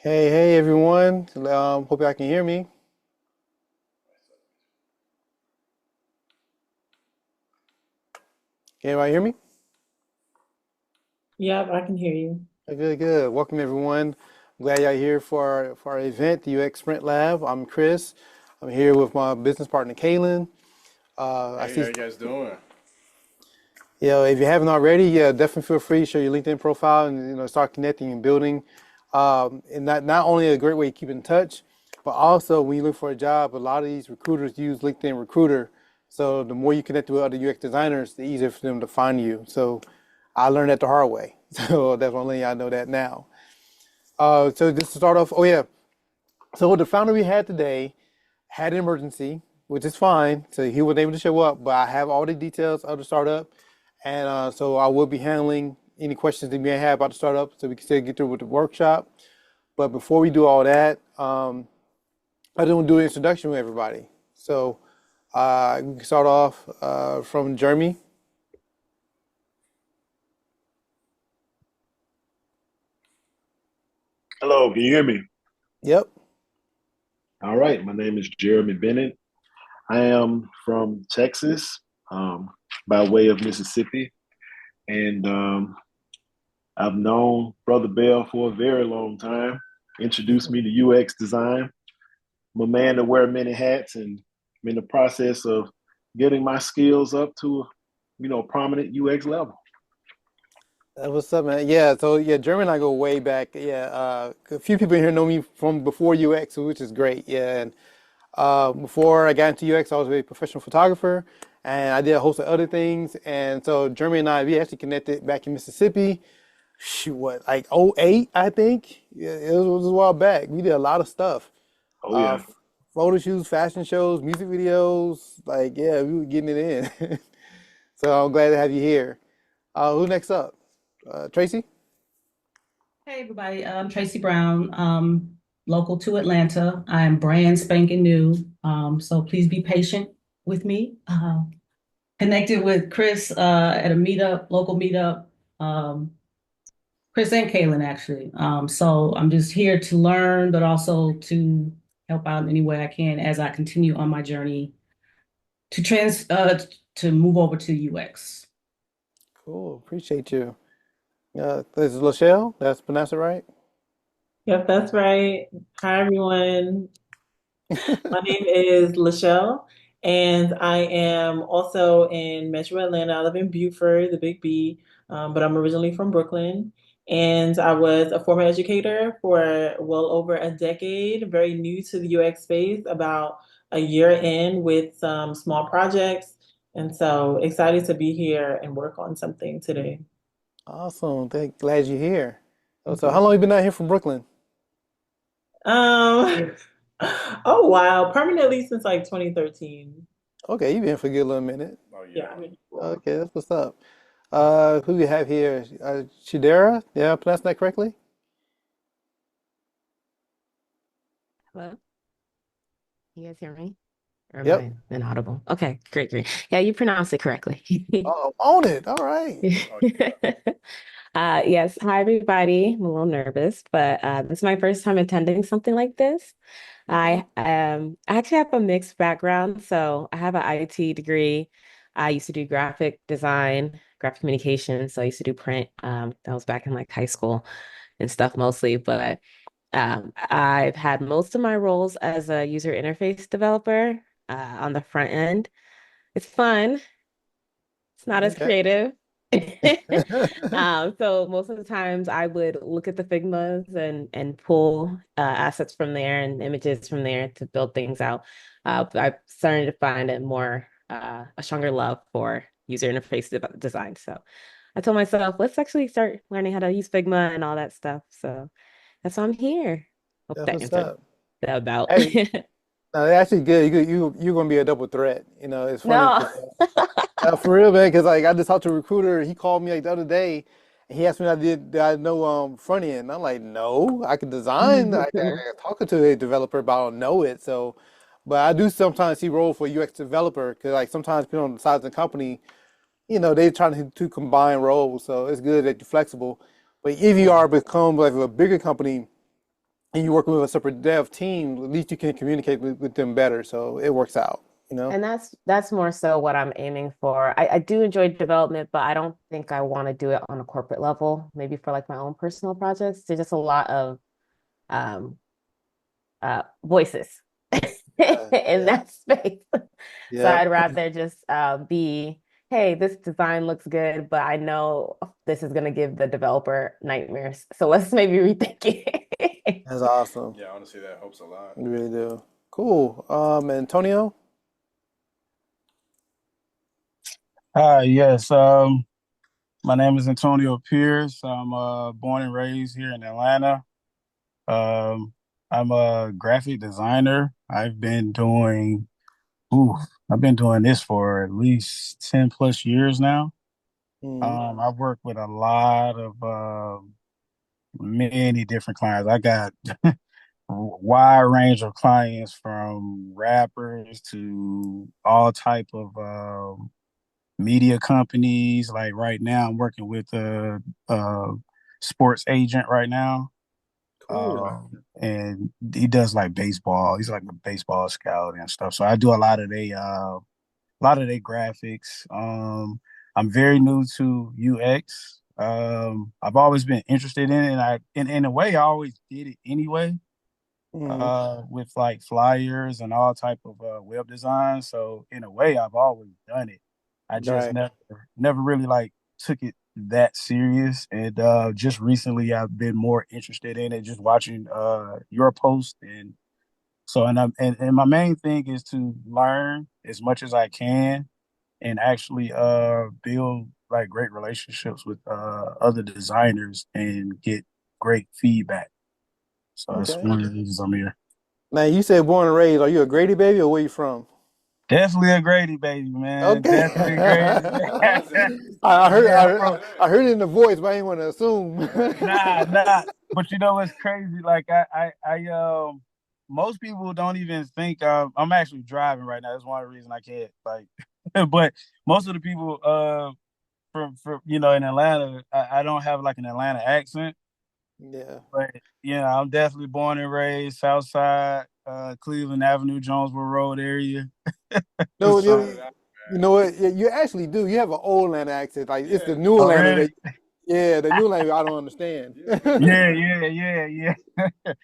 Hey everyone. Hope y'all can hear me. Can everybody hear me? Yep, I can hear you. Good. Welcome everyone. I'm glad y'all here for our event, the UX Sprint Lab. I'm Chris. I'm here with my business partner, Kaylin. I Hey, see, how you guys doing? if you haven't already, definitely feel free to share your LinkedIn profile and start connecting and building. And not only a great way to keep in touch, but also when you look for a job, a lot of these recruiters use LinkedIn Recruiter. So the more you connect with other UX designers, the easier for them to find you. So I learned that the hard way. So that's only I know that now. So just to start off, oh yeah. So the founder we had today had an emergency, which is fine. So he wasn't able to show up, but I have all the details of the startup, and so I will be handling any questions that you may have about the startup, so we can still get through with the workshop. But before we do all that, I just want to do an introduction with everybody. So we can start off from Jeremy. Hello, can you hear me? Yep. All right, my name is Jeremy Bennett. I am from Texas, um, by way of Mississippi, and I've known Brother Bell for a very long time. Introduced me to UX design. I'm a man to wear many hats, and I'm in the process of getting my skills up to, prominent UX level. What's up, man? Yeah, so yeah, Jeremy and I go way back. Yeah, a few people here know me from before UX, which is great. Yeah, and before I got into UX, I was a professional photographer, and I did a host of other things. And so Jeremy and I, we actually connected back in Mississippi. Shoot, what, like '08, I think? Yeah, it was a while back. We did a lot of stuff. Oh Uh, yeah. Photo shoots, fashion shows, music videos. Like, yeah, we were getting it in. So I'm glad to have you here. Who next up? Tracy? Hey, everybody. I'm Tracy Brown, local to Atlanta. I'm brand spanking new, so please be patient with me. Connected with Chris at a meetup, local meetup. Um, Chris and Kaylin, actually. So I'm just here to learn, but also to help out in any way I can as I continue on my journey to to move over to UX. Cool. Appreciate you. This is Lachelle. That's pronounced it right? Yep, that's right. Hi, everyone. My name is Lachelle, and I am also in Metro Atlanta. I live in Beaufort, the Big B, but I'm originally from Brooklyn. And I was a former educator for well over a decade, very new to the UX space, about a year in with some small projects. And so excited to be here and work on something today. Awesome. Glad you're here. Oh, Thank so how you. long you been out here from Brooklyn? Um, oh wow, permanently since like 2013. Okay, you've been for a good little minute. Oh yeah. Yeah, I mean, well, Okay, that's what's up. Who we have here? Chidera? Yeah, I pronounced that correctly? Hello? You guys hear me? Or am Yep. I inaudible? Okay, great, great. Yeah, you pronounced it correctly. Oh, own it. All right. Oh yeah. Yes, hi everybody. I'm a little nervous, but this is my first time attending something like this. I actually have a mixed background, so I have an IT degree. I used to do graphic design, graphic communication, so I used to do print. That was back in like high school and stuff mostly, but I've had most of my roles as a user interface developer on the front end. It's fun. It's not as Okay. creative. So most of the times I would look at the Figmas and pull assets from there and images from there to build things out. But I've started to find a stronger love for user interface design. So I told myself, let's actually start learning how to use Figma and all that stuff. So that's why I'm here. Hope That's that what's answered up. that about. Hey, no, that's actually good. You're gonna be a double threat. It's funny No. because for real, man. Because like I just talked to a recruiter. He called me like the other day, and he asked me did I know front end. I'm like, no, I can design. I talking to a developer, but I don't know it. So, but I do sometimes see role for UX developer because like sometimes depending on the size of the company, they trying to combine roles. So it's good that you're flexible. But if you are become like a bigger company, and you're working with a separate dev team, at least you can communicate with them better. So it works out, you know? And that's more so what I'm aiming for. I do enjoy development, but I don't think I want to do it on a corporate level. Maybe for like my own personal projects. There's just a lot of um voices in Yeah. that space. So Yeah. I'd rather just be, hey, this design looks good, but I know this is gonna give the developer nightmares. So let's maybe rethink it. That's awesome. Yeah, honestly, that helps a lot. You really do. Cool. Antonio? Hi, yes. My name is Antonio Pierce. I'm born and raised here in Atlanta. Um, I'm a graphic designer. Ooh, I've been doing this for at least 10 plus years now. Hmm. I've worked with a lot of many different clients. I got a wide range of clients from rappers to all type of media companies. Like right now, I'm working with a sports agent right now, Cool. and he does like baseball. He's like a baseball scout and stuff. So I do a lot of their graphics. I'm very new to UX. I've always been interested in it, and in a way, I always did it anyway. Hmm. With like flyers and all type of web design. So in a way, I've always done it. I just Right. never really like took it that serious. And just recently, I've been more interested in it. Just watching your post, and so and my main thing is to learn as much as I can, and actually build like great relationships with other designers and get great feedback. So that's Okay. one of the reasons I'm here. Now you said born and raised. Are you a Grady baby or where you from? Definitely a Grady baby, man. Okay. Definitely Grady. I heard Yeah, bro. I heard it in the voice, but I didn't want to assume. Nah. But you know what's crazy? Like most people don't even think I'm actually driving right now. That's one reason I can't like. But most of the people from in Atlanta, I don't have like an Atlanta accent. Yeah. But I'm definitely born and raised South Side, Cleveland Avenue, Jonesboro Road area. No, Shout So, it out, you man. know what? You actually do. You have an old Atlanta accent. Like it's Yeah, the new oh Atlanta really? that, yeah, the new Atlanta I don't understand. yeah, for Yeah, sure. yeah.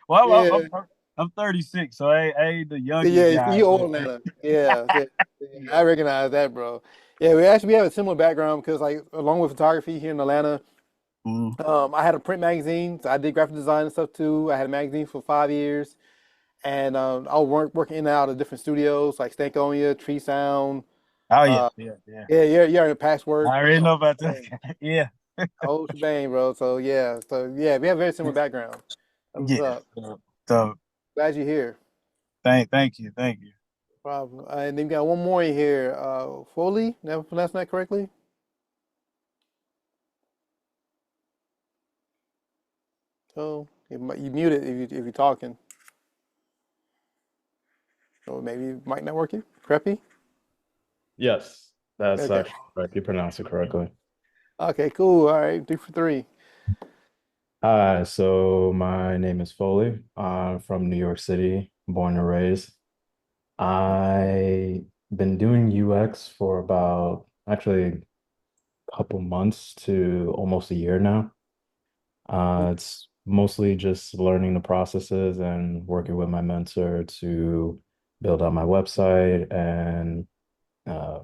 Well, Yeah. I'm 36, so I ain't the youngest Yeah, guy. you old But Atlanta. Yeah, yeah, yeah, yeah. I recognize that, bro. Yeah, we have a similar background because like along with photography here in Atlanta, Mm. I had a print magazine, so I did graphic design and stuff too. I had a magazine for 5 years, and I was working in and out of different studios like Stankonia, Tree Sound. Oh yeah, Uh, yeah. yeah, you're in Patchwork. I already Oh, know about that. dang. Yeah, Whole shebang, bro. So yeah, we have very similar background. That's what's yeah. up. So Glad you're here. thank you. Problem. And then we got one more in here. Foley, never pronounced that correctly. So you mute it if you're talking, or maybe it might not work. You Creppy. Yes, that's Okay. actually correct. You pronounced it correctly. Okay. Cool. All right. 3 for 3. Hi, so my name is Foley. I'm from New York City, born and raised. I been doing UX for about actually a couple months to almost a year now. It's mostly just learning the processes and working with my mentor to build out my website and uh,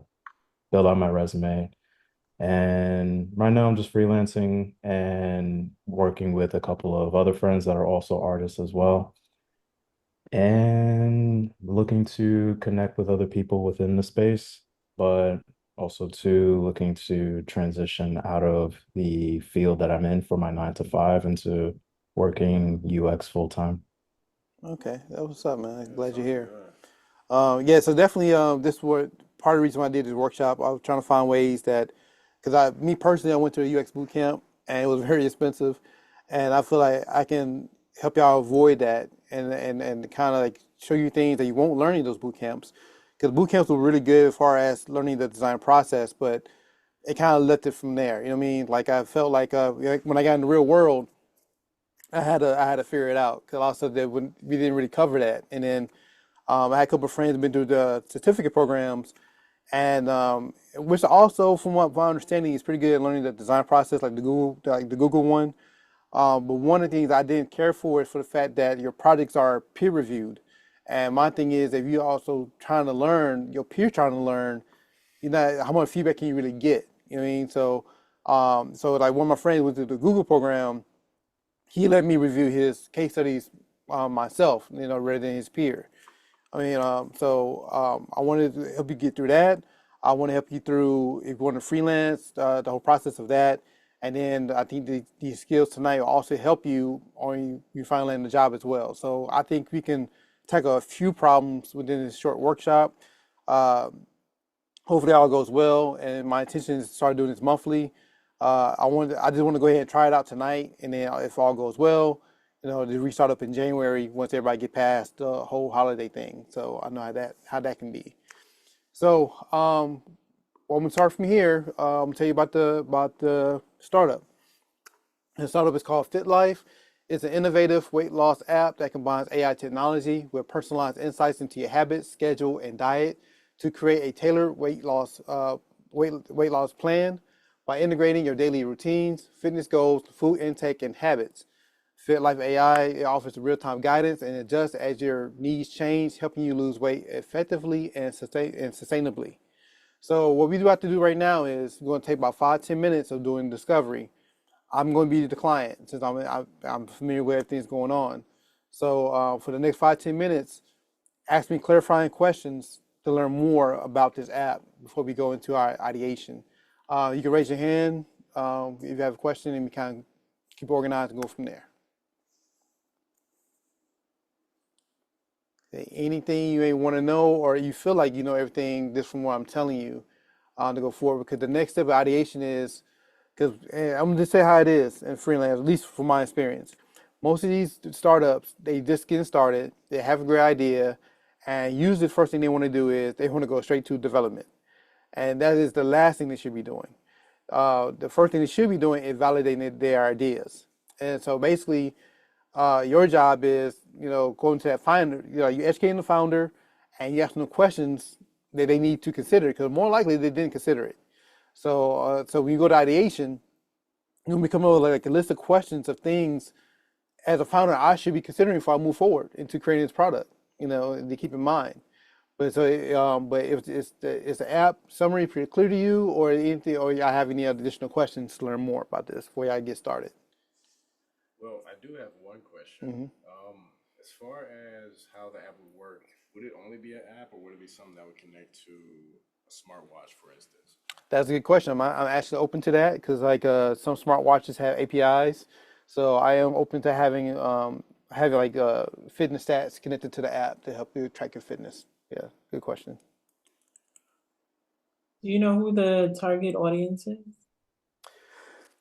build out my resume. And right now I'm just freelancing and working with a couple of other friends that are also artists as well, and looking to connect with other people within the space, but also to looking to transition out of the field that I'm in for my 9 to 5 into working UX full time. Okay. That was up, man. Yeah, Glad you're sounds here. good. Yeah. So definitely, this was part of the reason why I did this workshop. I was trying to find ways that, because me personally, I went to a UX boot camp and it was very expensive, and I feel like I can help y'all avoid that and kind of like show you things that you won't learn in those boot camps. Because boot camps were really good as far as learning the design process, but it kind of left it from there. You know what I mean? Like I felt like when I got in the real world, I had to figure it out because also we didn't really cover that. And then I had a couple of friends who've been through the certificate programs, and which also, from what my understanding, is pretty good at learning the design process, like the Google one. But one of the things I didn't care for is for the fact that your projects are peer reviewed. And my thing is, if you're also trying to learn, your peer trying to learn, you know, how much feedback can you really get? You know what I mean? So like one of my friends went through the Google program, he let me review his case studies myself, you know, rather than his peer. I mean, I wanted to help you get through that. I want to help you through if you want to freelance, the whole process of that. And then I think these skills tonight will also help you on you finally landing the job as well. So I think we can tackle a few problems within this short workshop. Uh, Hopefully all goes well. And my intention is to start doing this monthly. I just want to go ahead and try it out tonight, and then if all goes well, you know, to restart up in January once everybody get past the whole holiday thing. So I know how that can be. So well, I'm gonna start from here. I'm gonna tell you about the startup. The startup is called FitLife. It's an innovative weight loss app that combines AI technology with personalized insights into your habits, schedule, and diet to create a tailored weight loss plan by integrating your daily routines, fitness goals, food intake, and habits. FitLife AI it offers real-time guidance and adjusts as your needs change, helping you lose weight effectively and sustainably. So what we do have to do right now is we're going to take about 5-10 minutes of doing discovery. I'm going to be the client since I'm familiar with everything's going on. So for the next 5-10 minutes, ask me clarifying questions to learn more about this app before we go into our ideation. You can raise your hand if you have a question, and we kind of keep organized and go from there. Anything you may want to know, or you feel like you know everything just from what I'm telling you to go forward, because the next step of ideation is, because I'm going to just say how it is in freelance, at least from my experience. Most of these startups, they just getting started, they have a great idea, and usually the first thing they want to do is they want to go straight to development. And that is the last thing they should be doing. The first thing they should be doing is validating their ideas. And so basically, your job is, you know, going to that founder, you know, you educating the founder and you ask them questions that they need to consider, because more likely they didn't consider it. So when you go to ideation, you're gonna come up with like a list of questions of things as a founder I should be considering before I move forward into creating this product, you know, to keep in mind. But if is the app summary pretty clear to you, or anything, or y'all have any additional questions to learn more about this before y'all get started? Well, I do have one question. Mm-hmm. As far as how the app would work, would it only be an app, or would it be something that would connect to a smartwatch, for instance? That's a good question. I'm actually open to that because like some smartwatches have APIs, so I am open to having like fitness stats connected to the app to help you track your fitness. Yeah, good question. Do you know who the target audience is?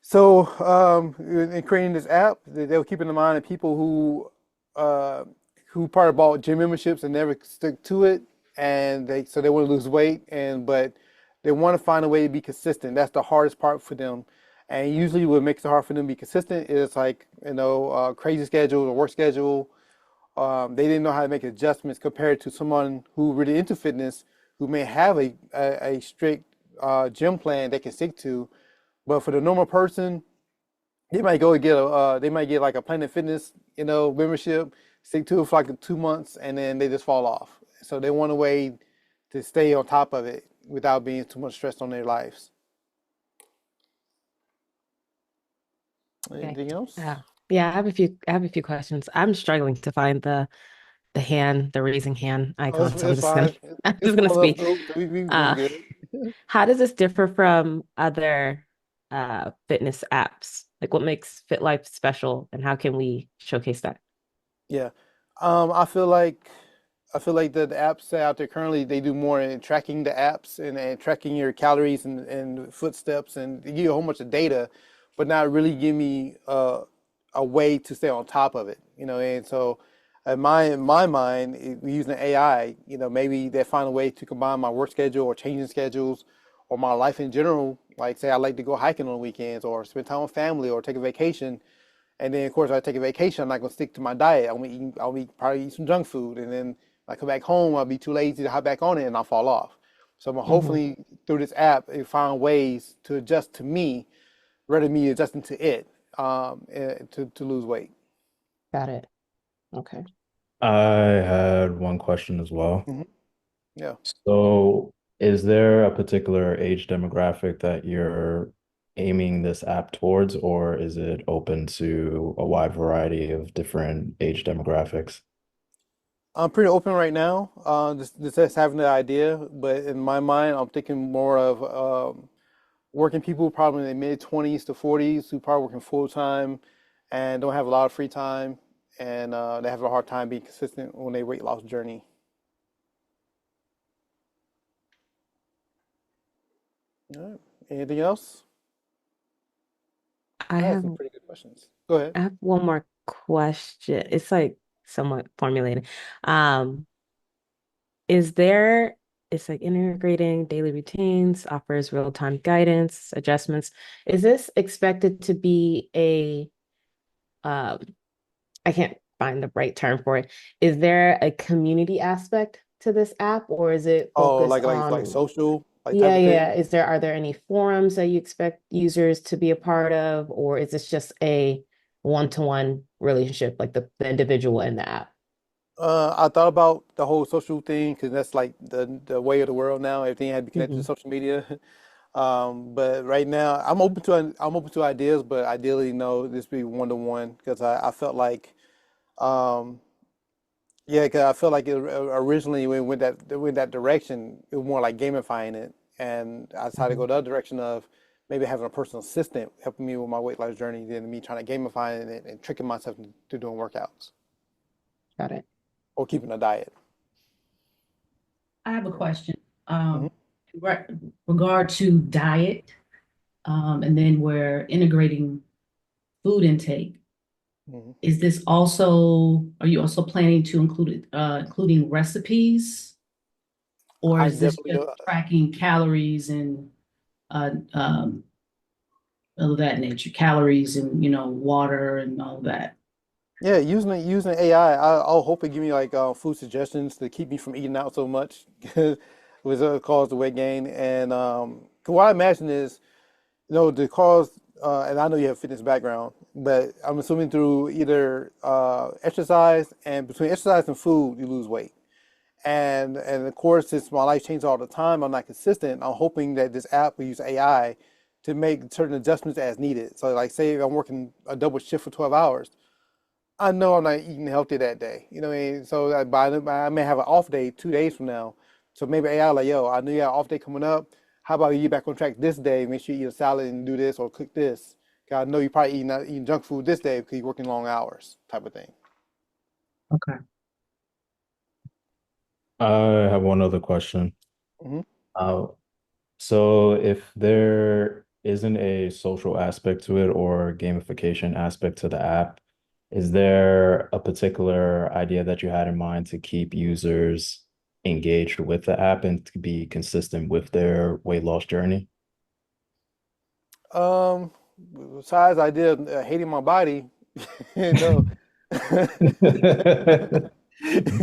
So in creating this app, they were keeping in mind that people who probably bought gym memberships and never stick to it, and they want to lose weight, but they want to find a way to be consistent. That's the hardest part for them. And usually what makes it hard for them to be consistent is like, you know, crazy schedule or work schedule. They didn't know how to make adjustments compared to someone who really into fitness, who may have a strict gym plan they can stick to. But for the normal person, they might go and they might get like a Planet Fitness, you know, membership, stick to it for like 2 months, and then they just fall off. So they want a way to stay on top of it without being too much stress on their lives. Okay. Anything else? Yeah, I have a few questions. I'm struggling to find the raising hand Oh, icon, so it's fine. I'm It's just gonna follow up speak. group. We doing Uh, good. how does this differ from other fitness apps? Like, what makes FitLife special, and how can we showcase that? Yeah. I feel like the apps out there currently, they do more in tracking the apps and tracking your calories and footsteps, and they give you a whole bunch of data, but not really give me a way to stay on top of it, you know. And so in my mind, using AI, you know, maybe they find a way to combine my work schedule or changing schedules or my life in general. Like say I like to go hiking on weekends or spend time with family or take a vacation, And then of course I take a vacation, I'm not gonna stick to my diet. Probably eat some junk food, and then I come back home, I'll be too lazy to hop back on it, and I'll fall off. So I'm gonna Hmm. hopefully through this app find ways to adjust to me rather than me adjusting to it, to lose weight. Got it. Okay. I had one question as well. Hmm. Yeah. So, is there a particular age demographic that you're aiming this app towards, or is it open to a wide variety of different age demographics? I'm pretty open right now. Just having the idea, but in my mind, I'm thinking more of working people probably in their mid 20s to 40s who probably working full time and don't have a lot of free time, and they have a hard time being consistent on their weight loss journey. All right. Anything else? I I had have some pretty good questions. Go ahead. I have one more question. It's like somewhat formulated. Um, is there, it's like integrating daily routines, offers real-time guidance, adjustments. Is this expected to be um, I can't find the right term for it. Is there a community aspect to this app, or is it Oh, focused like on, social like type yeah, of yeah. thing. Are there any forums that you expect users to be a part of, or is this just a one-to-one relationship, like the individual in the app? I thought about the whole social thing because that's like the way of the world now. Everything had to be connected to Hmm. social media. But right now, I'm open to ideas, but ideally, no, this be one to one because I felt like, um, yeah, because I felt like originally when it went that direction, it was more like gamifying it, and I decided to Hmm. go the other direction of maybe having a personal assistant helping me with my weight loss journey than me trying to gamify it and tricking myself into doing workouts Got it. or keeping a diet. I have a Yeah. question. Hmm. Re- regard to diet, and then we're integrating food intake. Hmm. Is this also, are you also planning to including recipes? Or I is this definitely, just tracking calories and all of that nature, calories and, water and all that? yeah, using AI, I'll hope it give me like food suggestions to keep me from eating out so much, which cause the weight gain. And 'cause what I imagine is, the cause, and I know you have fitness background, but I'm assuming through either exercise, and between exercise and food, you lose weight. And of course, since my life changes all the time, I'm not consistent. I'm hoping that this app will use AI to make certain adjustments as needed. So, like, say if I'm working a double shift for 12 hours. I know I'm not eating healthy that day. You know what I mean? So I may have an off day 2 days from now. So maybe AI like, yo, I know you got an off day coming up. How about you get back on track this day? Make sure you eat a salad and do this or cook this. 'Cause I know you're probably eating junk food this day because you're working long hours, type of thing. Okay. I have one other question. Hmm. Uh, so if there isn't a social aspect to it or gamification aspect to the app, is there a particular idea that you had in mind to keep users engaged with the app and to be consistent with their weight loss journey? Um, Besides I did hating my body, you know, you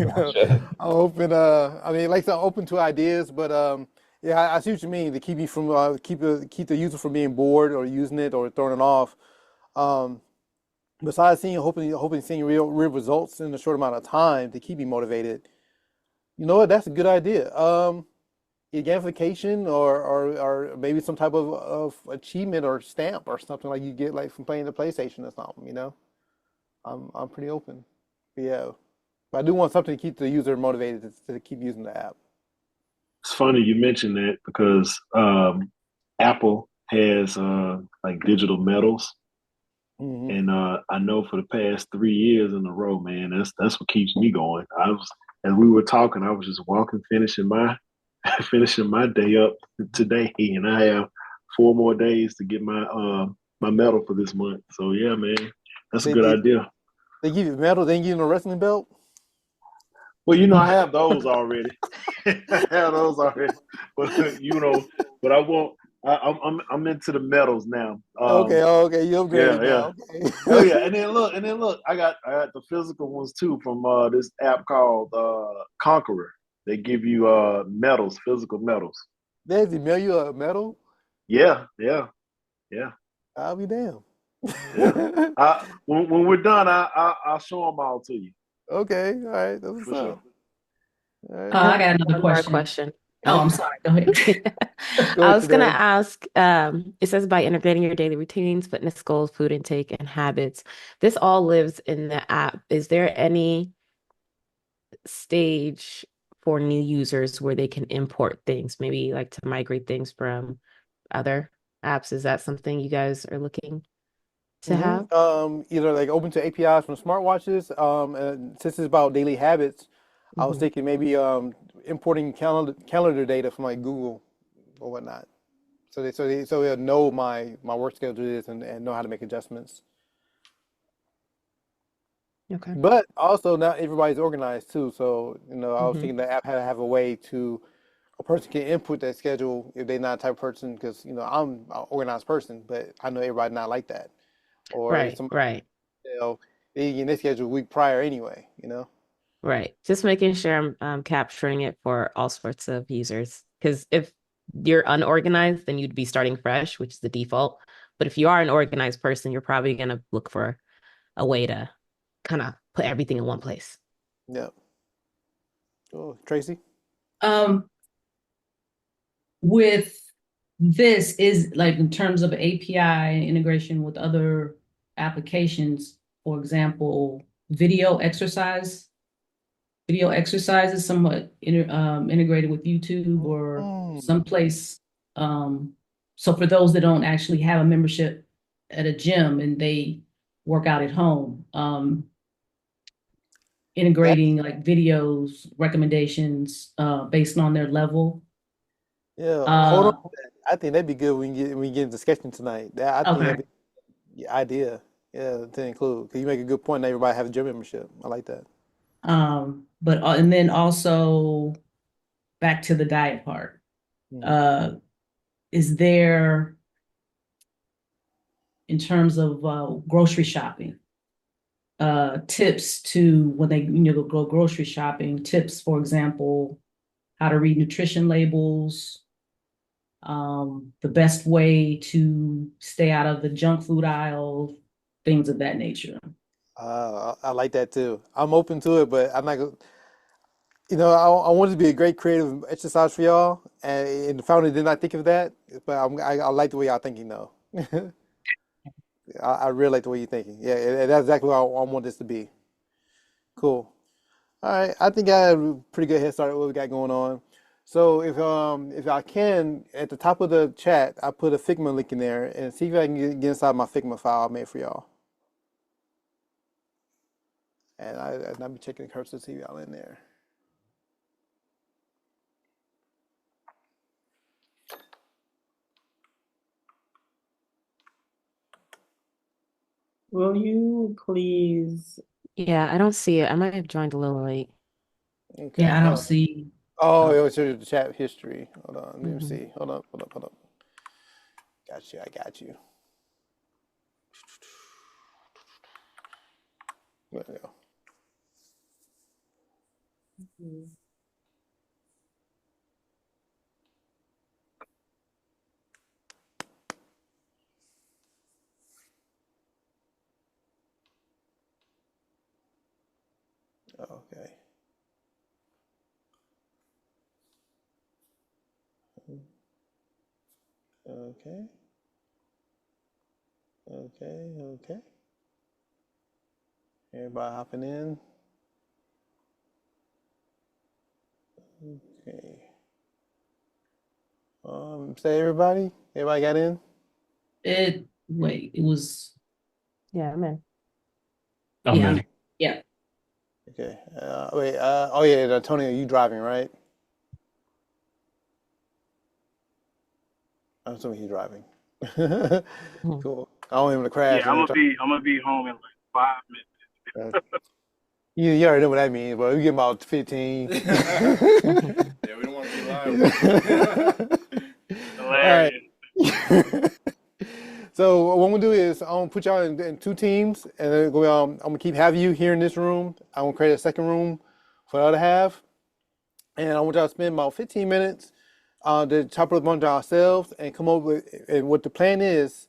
know, Gotcha. I'm open. I mean, like I said, I'm open to ideas, but yeah, I see what you mean. To keep you from keep the user from being bored or using it or throwing it off. Um, Besides hoping seeing real results in a short amount of time to keep me motivated. You know what? That's a good idea. Gamification or maybe some type of achievement or stamp or something like you get like from playing the PlayStation or something. I'm pretty open. Yeah, but I do want something to keep the user motivated to keep using the app. It's funny you mentioned that because Apple has like digital medals, Hmm. and I know for the past 3 years in a row, man, that's what keeps me going. As we were talking, I was just walking, finishing my finishing my day up today, and I have 4 more days to get my medal for this month. So yeah, man, that's a They, good they idea. they give you a medal, they give you a wrestling belt. Well, I have those already. I have those already, but but I want I'm into the metals now. Okay, okay, you upgraded Yeah, yeah. now. Okay. Oh yeah, and then look, I got the physical ones too from this app called Conqueror. They give you medals, physical medals. Does he mail you a medal? Yeah, yeah, yeah, I'll be damned. yeah. When we're done, I'll show them all to you Okay, all right, that's what's for sure. up. All right. I I got have another one more question. question. Oh, I'm sorry. Go ahead. Go I ahead was gonna today. ask, it says by integrating your daily routines, fitness goals, food intake, and habits, this all lives in the app. Is there any stage for new users where they can import things, maybe like to migrate things from other apps? Is that something you guys are looking to have? Either like open to APIs from smartwatches. And since it's about daily habits, I was Mhm. thinking maybe importing calendar data from like Google or whatnot. So they'll know my work schedule is and know how to make adjustments. Okay. But also not everybody's organized too. So, I was hmm thinking the app had to have a way to a person can input that schedule if they're not the type of person because I'm an organized person, but I know everybody not like that. Or if Right, somebody right, they get their schedule a week prior anyway. right. Just making sure I'm capturing it for all sorts of users. Because if you're unorganized, then you'd be starting fresh, which is the default. But if you are an organized person, you're probably gonna look for a way to kind of put everything in one place. Yeah. Oh, Tracy? Um, with this is like in terms of API integration with other applications, for example, video exercise. Video exercise is somewhat integrated with YouTube or Mm. someplace. So for those that don't actually have a membership at a gym and they work out at home, That integrating like videos, recommendations based on their level. yeah. Hold on. Uh, I think that'd be good when we get into sketching tonight. I think okay. that'd be the idea. Yeah, to include. Because you make a good point that everybody have a gym membership. I like that. But and then also back to the diet part. Mm. Uh, is there in terms of grocery shopping, tips to when they go grocery shopping, tips, for example, how to read nutrition labels, the best way to stay out of the junk food aisle, things of that nature. I like that too. I'm open to it, but I'm not gonna. I want it to be a great creative exercise for y'all, and the founder did not think of that. But I like the way y'all thinking though. I really like the way you're thinking. Yeah, and that's exactly what I want this to be. Cool. All right, I think I had a pretty good head start at what we got going on. So if I can, at the top of the chat, I put a Figma link in there and see if I can get inside my Figma file I made for y'all. And I'll be checking the cursor to see y'all in there. Will you please? Yeah, I don't see it. I might have joined a little late. Okay. Yeah, I don't see. Oh, it was the chat history. Hold on, let me Mhm. see. Hold up. Got you. I got you. There we go. Okay. Okay. Okay. Everybody hopping in. Okay. Say everybody. Everybody got in? It. Wait, it was. Yeah, I'm in. Oh Yeah, man. yeah. Okay. Wait. Oh yeah, Antonio, you driving, right? I'm assuming he's driving. Mhm. Cool. I don't want him to crash. Yeah, I'm gonna be home in like 5 minutes. You already know what that means, but we get about 15. Yeah, we don't want to be live. All right. Hilarious. So what I'm gonna do is I'm gonna put y'all in two teams, and then I'm gonna keep having you here in this room. I'm gonna create a second room for the other half, and I want y'all to spend about 15 minutes to chop up among ourselves and come up with. And what the plan is,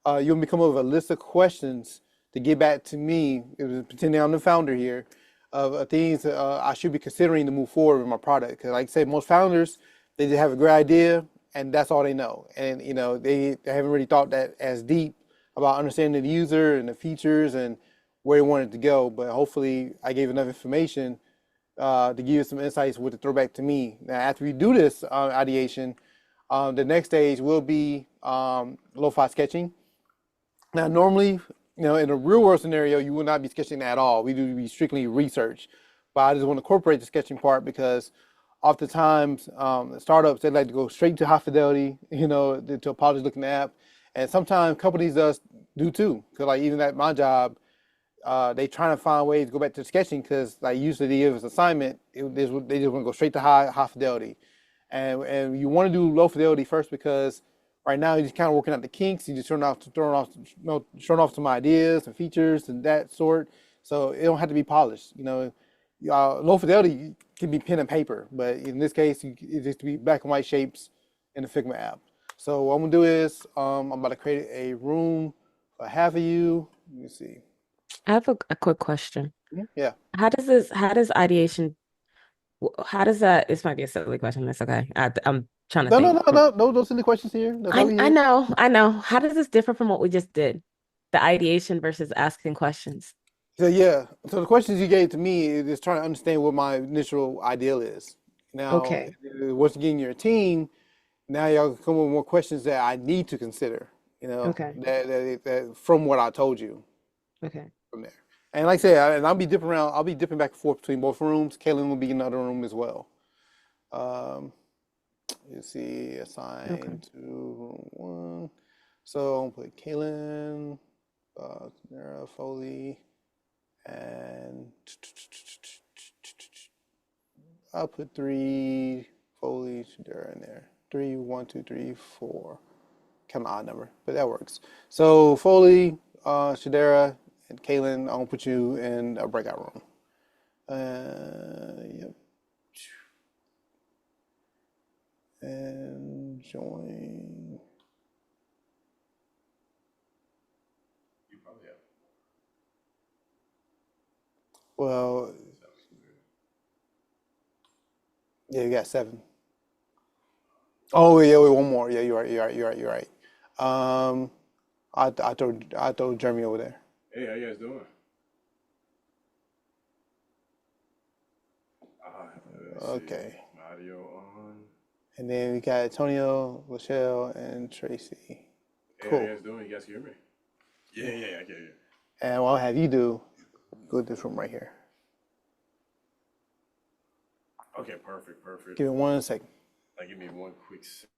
you'll be come up with a list of questions to get back to me. It was pretending I'm the founder here of things that I should be considering to move forward with my product. Because, like I said, most founders they just have a great idea and that's all they know, and they haven't really thought that as deep about understanding the user and the features and where they want it to go. But hopefully, I gave enough information to give you some insights with the throwback to me. Now, after we do this ideation, the next stage will be lo-fi sketching. Now, normally, in a real world scenario, you will not be sketching at all. We do be strictly research, but I just want to incorporate the sketching part because oftentimes startups they like to go straight to high fidelity, to a polished looking app, and sometimes companies does do too. Because like even at my job, they trying to find ways to go back to sketching because like usually they give us assignment, they just want to go straight to high fidelity, and you want to do low fidelity first because right now you're just kind of working out the kinks. You just showing off some ideas and features and that sort. So it don't have to be polished. Low fidelity can be pen and paper, but in this case, it just be black and white shapes in the Figma app. So what I'm gonna do is I'm about to create a room for half of you. Let me see. I have a quick question. Yeah. How does ideation, how does that, this might be a silly question. That's okay. I'm trying to No, no, think. no, no, no silly questions here. That's why we I here. know. How does this differ from what we just did? The ideation versus asking questions. So yeah, so the questions you gave to me is just trying to understand what my initial ideal is. Now, Okay. once you get in your team, now y'all come up with more questions that I need to consider. Okay. That from what I told you Okay. from there. And like I said, and I'll be dipping around. I'll be dipping back and forth between both rooms. Kaylin will be in another room as well. Um, you see, Okay. assigned to room one. So I'll put Kaylin, Nara Foley, and I'll put 3 Foley Shadera in there. 3, 1, 2, 3, 4. Kind of odd number, but that works. So Foley, Shadera, and Kaylin, I'm gonna put you in a breakout room. Yep. And join. You probably have. Well, yeah, you got 7. Oh yeah, wait, one more. Yeah, you're right. I throw Jeremy over there. Hey, how you guys doing? Let's see. Okay. My audio on. And then we got Antonio, Lachelle, and Tracy. Hey, Cool. how you guys doing? You guys hear me? Yeah, I can hear you. And what I'll have you do, go to this room right here. Okay, perfect. Give me 1 second. Like, give me one quick second.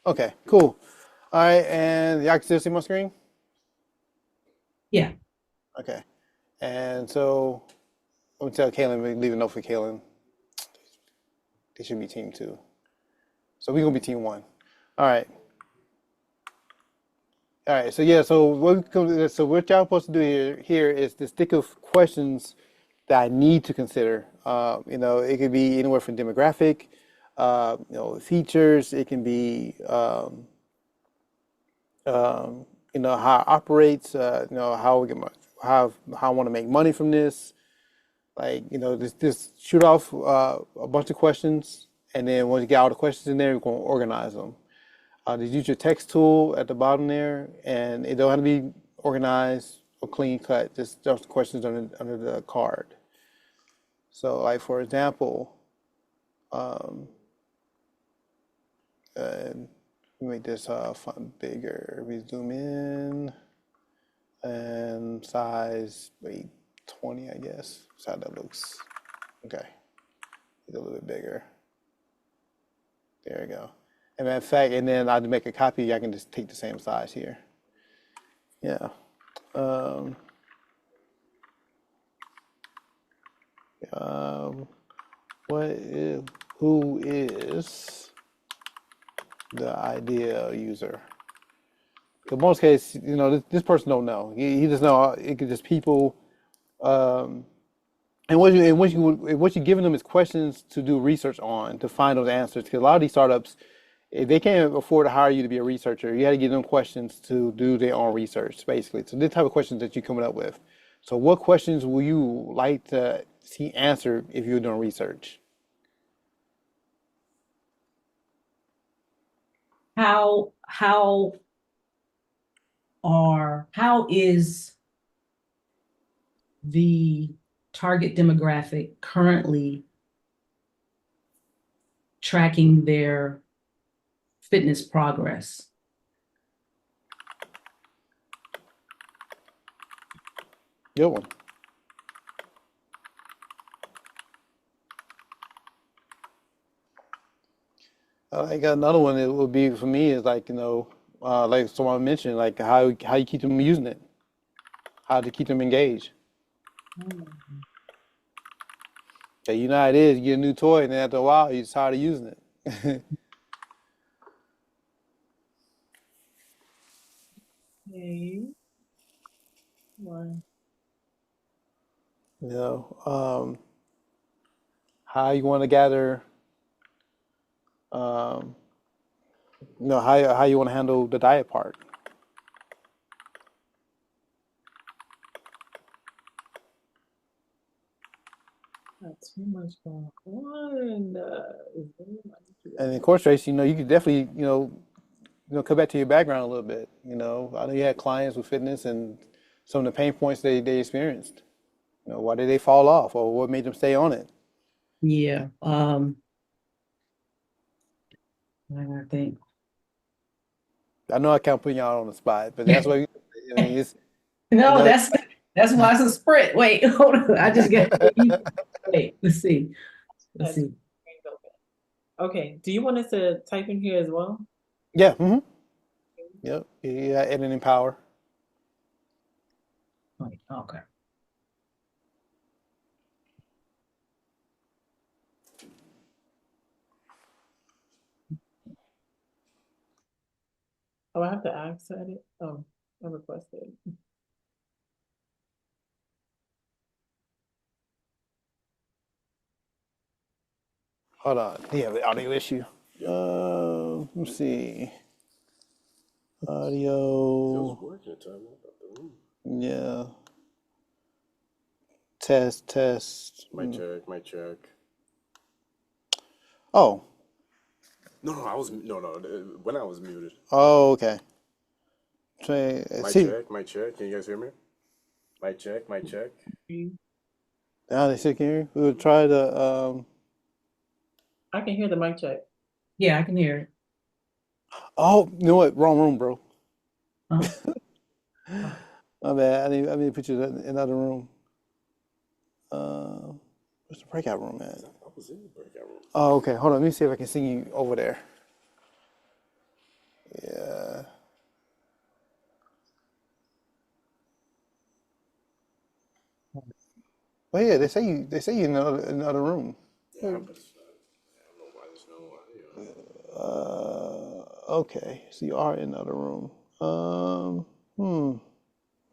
Okay, cool. All right, and y'all can still see my screen? Yeah. Okay. And so I'm gonna tell Kaylin, leave a note for Kaylin. They should be team 2. So we're gonna be team 1. All right. All right. So yeah. So what y'all supposed to do here is to stick of questions that I need to consider. It could be anywhere from demographic, features. It can be how it operates. How we get how I want to make money from this. Like just shoot off a bunch of questions, and then once you get all the questions in there, we're gonna organize them. Just use your text tool at the bottom there, and it don't have to be organized or clean cut. Just the questions under the card. So, like for example, and make this font bigger. We zoom in and size 20, I guess. That's how that looks. Okay, it's a little bit bigger. There we go. And in fact, and then I'd make a copy. I can just take the same size here. Yeah. What Who is the ideal user? In most cases, this person don't know. He just know it could just people. Um, and what you're giving them is questions to do research on to find those answers. Because a lot of these startups, if they can't afford to hire you to be a researcher, you got to give them questions to do their own research, basically. So the type of questions that you're coming up with. So what questions will you like to see answered if you're doing research? How is the target demographic currently tracking their fitness progress? Good one. I got another one. It would be for me is like like someone mentioned, like how you keep them using it, how to keep them engaged. Yeah, you know how it is. You get a new toy, and then after a while, you're tired of using it. Okay. One. You know, how you want to gather, um, how you want to handle the diet part. Not too much going on. Is And of course, Tracy, you could definitely, come back to your background a little bit. I know you had clients with fitness and some of the pain points they experienced. Why did they fall off, or what made them stay on it? Yeah. I think. I know I can't put y'all on the spot, but that's why it's No, know. that's why it's a sprint. Wait, hold on. I just get wait, let's see. Let's see. Okay. Do you want us to type in here as well? Yeah. Yep. Yeah, editing power. Wait, okay. Oh, I have to ask to edit. Oh, I requested. Hold on. Do you have the audio issue? Let's see. Audio. Working time about the room. Yeah. Test. Mic check. Oh. No, when I was muted. Oh, okay. Mic check. Can you guys hear me? Mic check. Now they still can hear you? We'll try the I can hear the mic check. Yeah, I can hear it. Oh, you know what? Wrong room, bro. Oh. My bad. I need to put you in another room. Where's the breakout room at? I was in the breakout room. Oh, okay. Hold on. Let me see if I can see you over there. Yeah. Well, yeah. They say you in another room. Yeah, but I don't know why there's no audio. Okay. So you are in another room.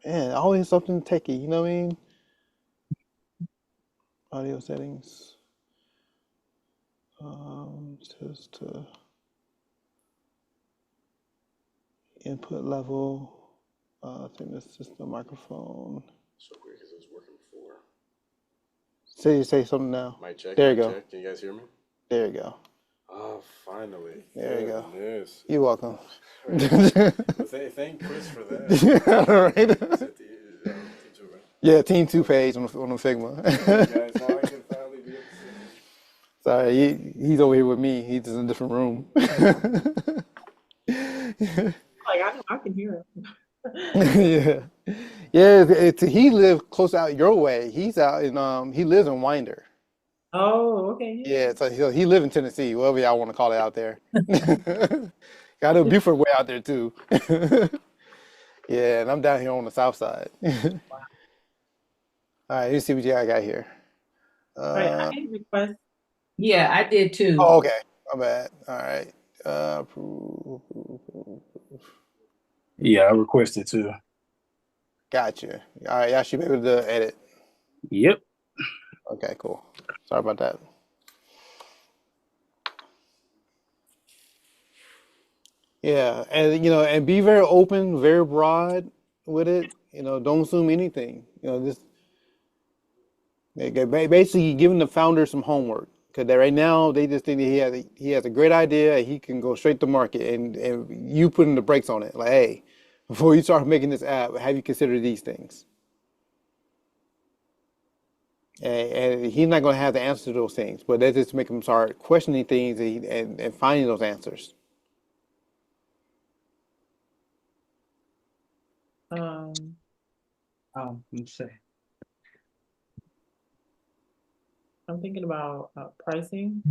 Man, always something techie. You know what I mean? Audio settings. Just to input level. I think this is the microphone. So weird because it was working before. Say something now. Mic check. There you go. Check. Can you guys hear me? There you go. Oh, finally. There you go. Goodness. You're welcome. Right. Thank Chris for that. All right. Is it Team 2, right? Yeah, Team 2 page on the Figma. Guys, now I can finally be able to see. Sorry, he's over here with me. He's just in a different room. Like I can hear Yeah, yeah. He lives close out your way. He's out in he lives in Winder. Oh, okay. Yeah, so he lives in Tennessee, whatever y'all want to call it out there. Got a Buford way out there too. Yeah, and I'm down here on the south side. All right, let's see what y'all got here. All right, I can request Yeah, I did too. Oh, okay. My bad. All right. Approve. Yeah, I requested to. Gotcha. All right. Y'all should be able to edit. Yep. Okay, cool. Sorry about that. Yeah, and and be very open, very broad with it. Don't assume anything. Just basically giving the founder some homework because right now they just think that he has a great idea. He can go straight to market, and you putting the brakes on it. Like, hey, before you start making this app, have you considered these things? And he's not going to have the answer to those things, but that just make him start questioning things and finding those answers. Um, Let's see. I'm thinking about pricing.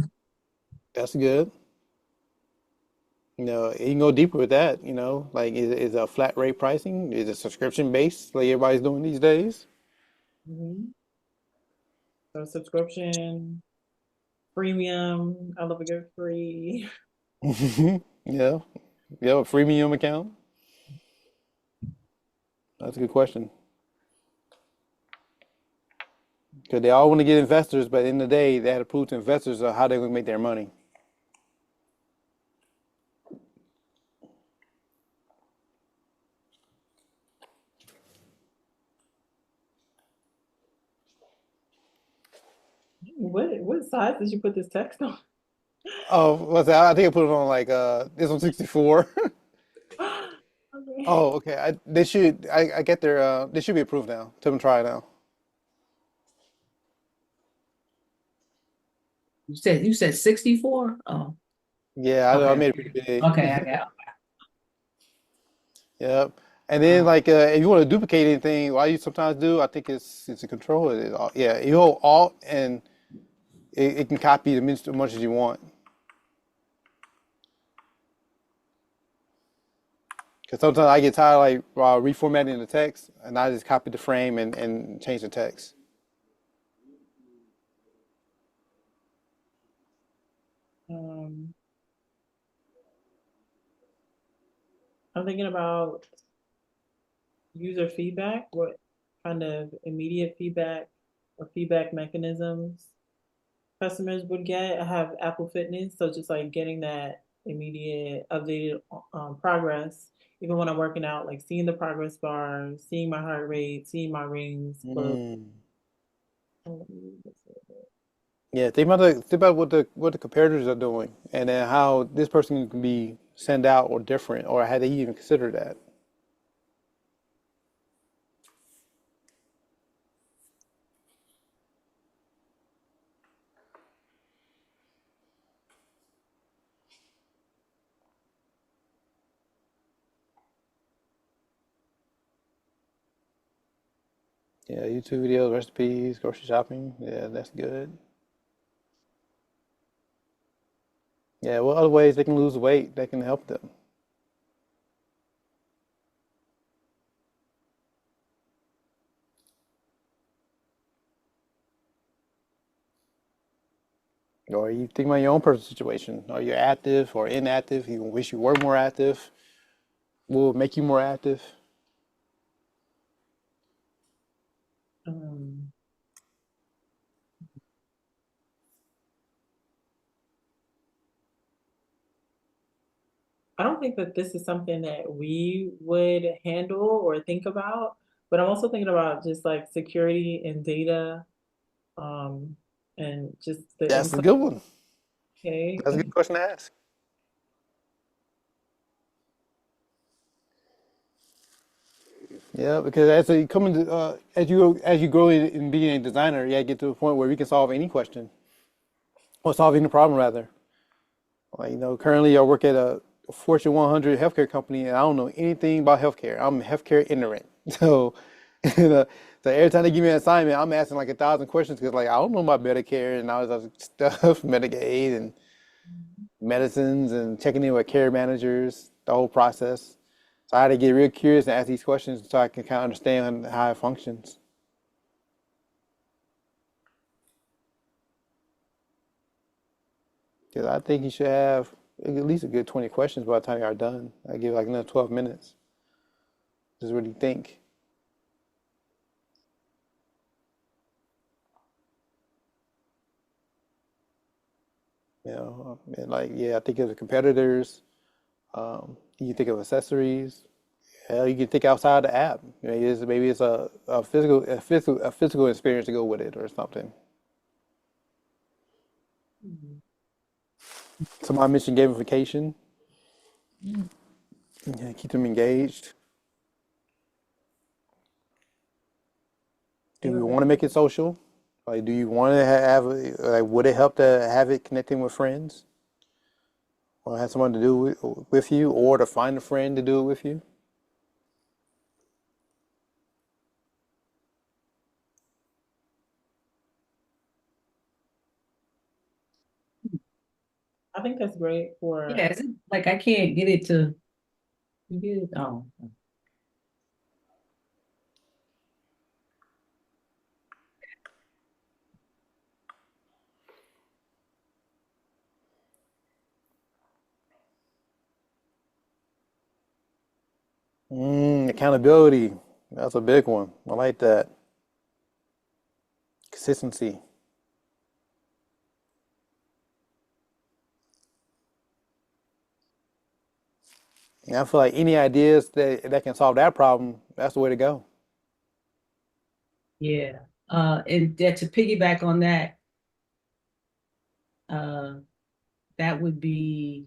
That's good. You can go deeper with that. Like is a flat rate pricing? Is it subscription based like everybody's doing these days? Hmm. So subscription, premium. I love a good free. Yeah, yeah, a freemium account. That's a good question. Because they all want to get investors, but at the end of the day, they had to prove to investors how they're going to make their money. What size did you put this text on? Oh, what's that? I think I put it on like this on 64. Okay. Oh, okay. They should. I get their. They should be approved now. Tell them try it now. You said 64? Oh, Yeah, I okay. made it pretty big. Okay, I got. Yep. And then like if you want to duplicate anything, what I sometimes do, I think it's a control. Yeah, you hold Alt and it can copy as much as you want. Because sometimes I get tired like reformatting the text, and I just copy the frame and change the text. Um, I'm thinking about user feedback. What kind of immediate feedback or feedback mechanisms customers would get? I have Apple Fitness, so just like getting that immediate updated progress, even when I'm working out, like seeing the progress bar, seeing my heart rate, seeing my rings close. Mm. Yeah, think about what the competitors are doing, and then how this person can be sent out or different, or had they even considered that. Yeah, YouTube videos, recipes, grocery shopping. Yeah, that's good. Yeah, what other ways they can lose weight that can help them? Or you think about your own personal situation. Are you active or inactive? You wish you were more active. What would make you more active? Um, I don't think that this is something that we would handle or think about, but I'm also thinking about just like security and data, um, and just the That's a input. good one. Okay. That's a good question to ask. Yeah, because as you grow in being a designer, you gotta get to a point where you can solve any question or solve any problem rather. Like, currently I work at a Fortune 100 healthcare company, and I don't know anything about healthcare. I'm healthcare ignorant. So, you know, so every time they give me an assignment, I'm asking like 1,000 questions because like I don't know about Medicare and all this other stuff, Medicaid and medicines and checking in with care managers, the whole process. So I had to get real curious and ask these questions so I can kind of understand how it functions. Because I think you should have at least a good 20 questions by the time you are done. I give like another 12 minutes. Just really think. And like, yeah, I think of the competitors. You can think of accessories. Hell, you can think outside the app. Maybe it's a physical experience to go with it or something. Mhm. Somebody mentioned gamification. Yeah, keep them engaged. Do Yeah, we that's want to make it social? Like, do you want to like, would it help to have it connecting with friends or have someone to do it with you or to find a friend to do it with you? I think that's great for Yeah, is it like I can't get it to you get it? Oh. Accountability. That's a big one. I like that. Consistency. And I feel like any ideas that can solve that problem, that's the way to go. Yeah. And that to piggyback on that, uh, that would be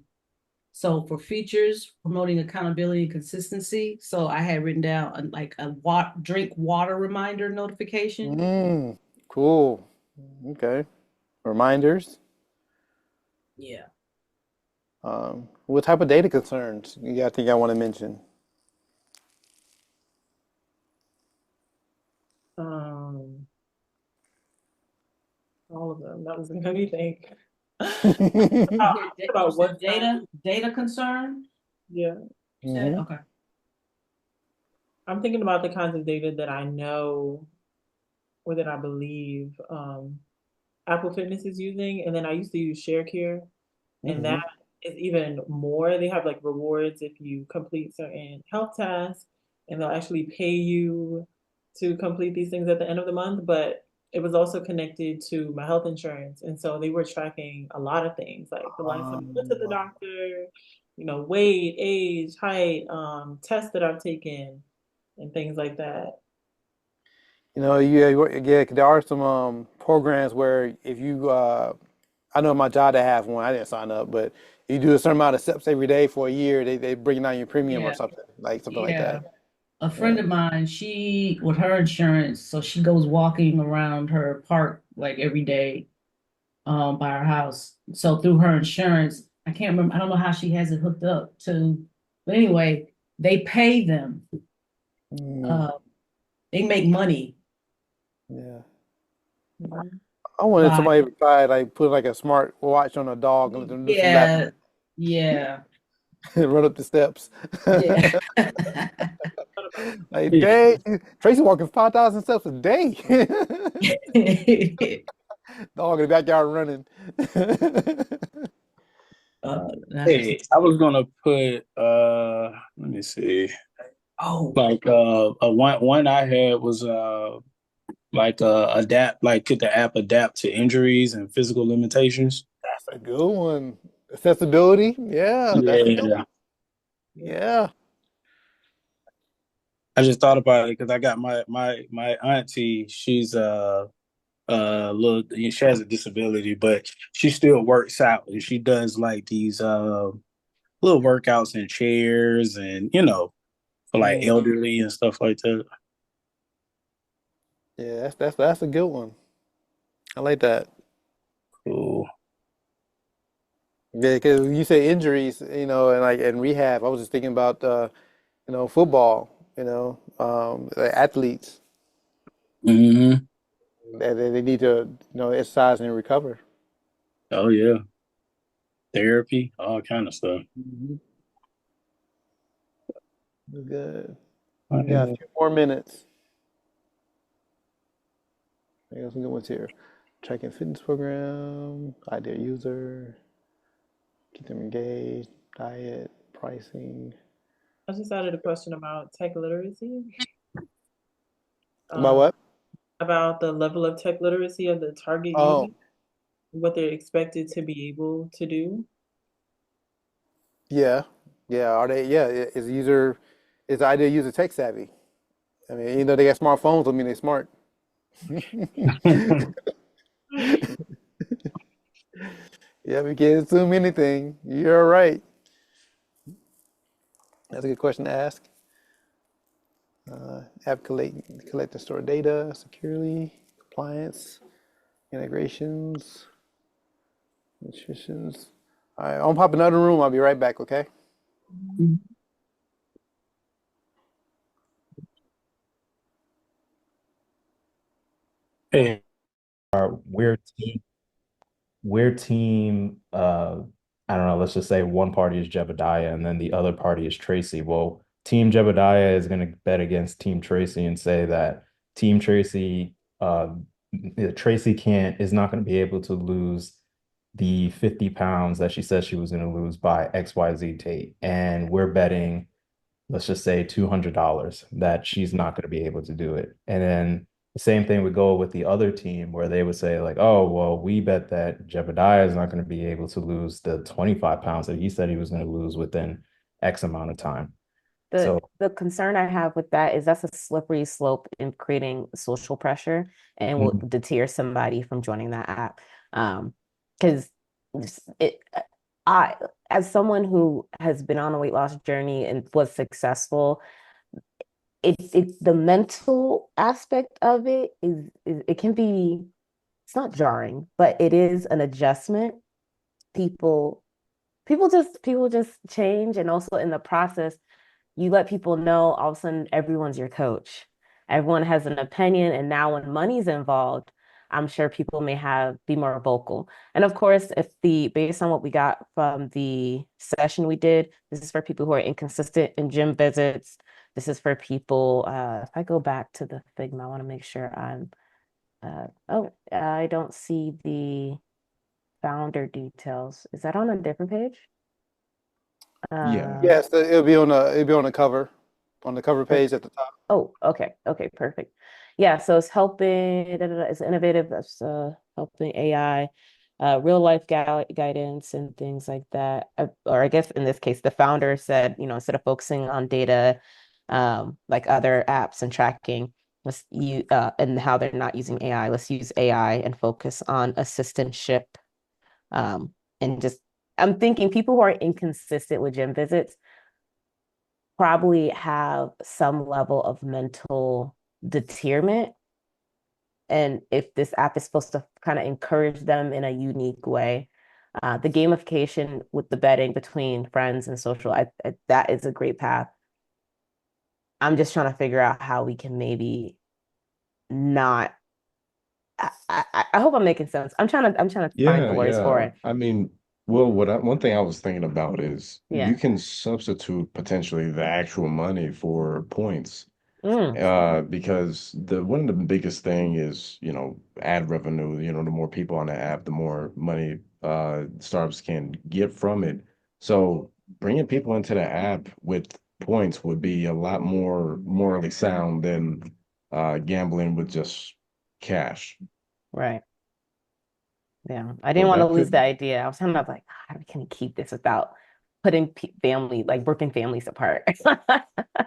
so for features promoting accountability and consistency. So I had written down like a drink water reminder notification. Cool. Okay. Reminders. Yeah. What type of data concerns you I think I want to mention? um all of them. That was gonna be think. You About said, you about said what kind. data concern? Yeah. You said hmm okay. I'm thinking about the kinds of data that I know or that I believe Apple Fitness is using. And then I used to use ShareCare, and that hmm is even more. They have like rewards if you complete certain health tasks, and they'll actually pay you to complete these things at the end of the month. But it was also connected to my health insurance. And so they were tracking a lot of things like the last time I went to the doctor, weight, age, height, tests that I've taken, and things like that. yeah, there are some programs where if you, I know my job they have one. I didn't sign up, but you do a certain amount of steps every day for a year, they bring down your premium or Yeah. something like Yeah. that. A Yeah. friend of mine, she with her insurance, so she goes walking around her park like every day by her house. So through her insurance, I can't remember, I don't know how she has it hooked up to, but anyway, they pay them. Mm, Uh they make money yeah. Mhm. I wanted by somebody to try like put like a smart watch on a dog and let them do some laps, yeah, yeah, run up the steps. yeah. Like, dang, Tracy walking 5,000 steps a day. Dog in the backyard running. That's just Hey, I was gonna put let me see. oh Like a one I had was like adapt like could the app adapt to injuries and physical limitations? That's a good one. Accessibility. Yeah, that's a good one. Yeah. Yeah. I just thought about it because I got my auntie, she's little she has a disability, but she still works out and she does like these little workouts in chairs and for like Mm. elderly and stuff like that. Yeah, that's a good one. I like that. Cool. Yeah, because you say injuries, and like in rehab, I was just thinking about football, like athletes. Hmm. They need to, exercise and recover. Oh yeah. Therapy, all kind of stuff. Mhm. Good. We got a Yeah. few more minutes. I got some good ones here. Tracking fitness program, ideal user. keep them engaged, diet, pricing. I just added a question about tech literacy, About um, what? about the level of tech literacy of the target Oh, youth, what they're expected to be able to do. yeah, yeah. Are they? Yeah, is the user, is the ideal user tech savvy? I mean, you know, they got smartphones. I mean, they're smart. Yeah, we can't assume anything. You're right. That's a good question to ask. App collect and store data securely, compliance, integrations, nutritions. All right, I'm popping another room. I'll be right back. Okay. Hey, We're team, we're team, I don't know, let's just say one party is Jebediah and then the other party is Tracy. Well, Team Jebediah is going to bet against Team Tracy and say that Team Tracy, Tracy is not going to be able to lose the 50 pounds that she said she was going to lose by XYZ date. And we're betting, let's just say $200 that she's not going to be able to do it. And then the same thing would go with the other team where they would say like, oh, well, we bet that Jebediah is not going to be able to lose the 25 pounds that he said he was going to lose within X amount of time. The So the concern I have with that is that's a slippery slope in creating social pressure and will mhm. deter somebody from joining that app. Because it I as someone who has been on a weight loss journey and was successful, it's the mental aspect of it is it can be it's not jarring, but it is an adjustment. People people just change, and also in the process you let people know all of a sudden everyone's your coach. Everyone has an opinion, and now when money's involved, I'm sure people may have be more vocal. And of course, if the based on what we got from the session we did, this is for people who are inconsistent in gym visits. This is for people, if I go back to the Figma, I want to make sure oh, I don't see the founder details. Is that on a different page? Yeah. Yes, it'll be on the cover page at the top. Oh, okay. Okay, perfect. Yeah, so it's helping, it's innovative, that's helping AI, real life guidance and things like that. Or I guess in this case, the founder said, instead of focusing on data, like other apps and tracking, and how they're not using AI, let's use AI and focus on assistantship. Um, and just, I'm thinking people who are inconsistent with gym visits probably have some level of mental deterrent. And if this app is supposed to kind of encourage them in a unique way, the gamification with the betting between friends and social, that is a great path. I'm just trying to figure out how we can maybe not. I hope I'm making sense. I'm trying to find the Yeah, words for yeah. it. I mean, well, one thing I was thinking about is you Yeah. can substitute potentially the actual money for points. Mm, Because the one of the biggest thing is, ad revenue. The more people on the app, the more money startups can get from it. So bringing people into the app with points would be a lot more morally sound than gambling with just cash. right. Yeah, I So didn't want to that lose the could, idea. I was kind of like, how can we keep this without putting family, like broken families apart?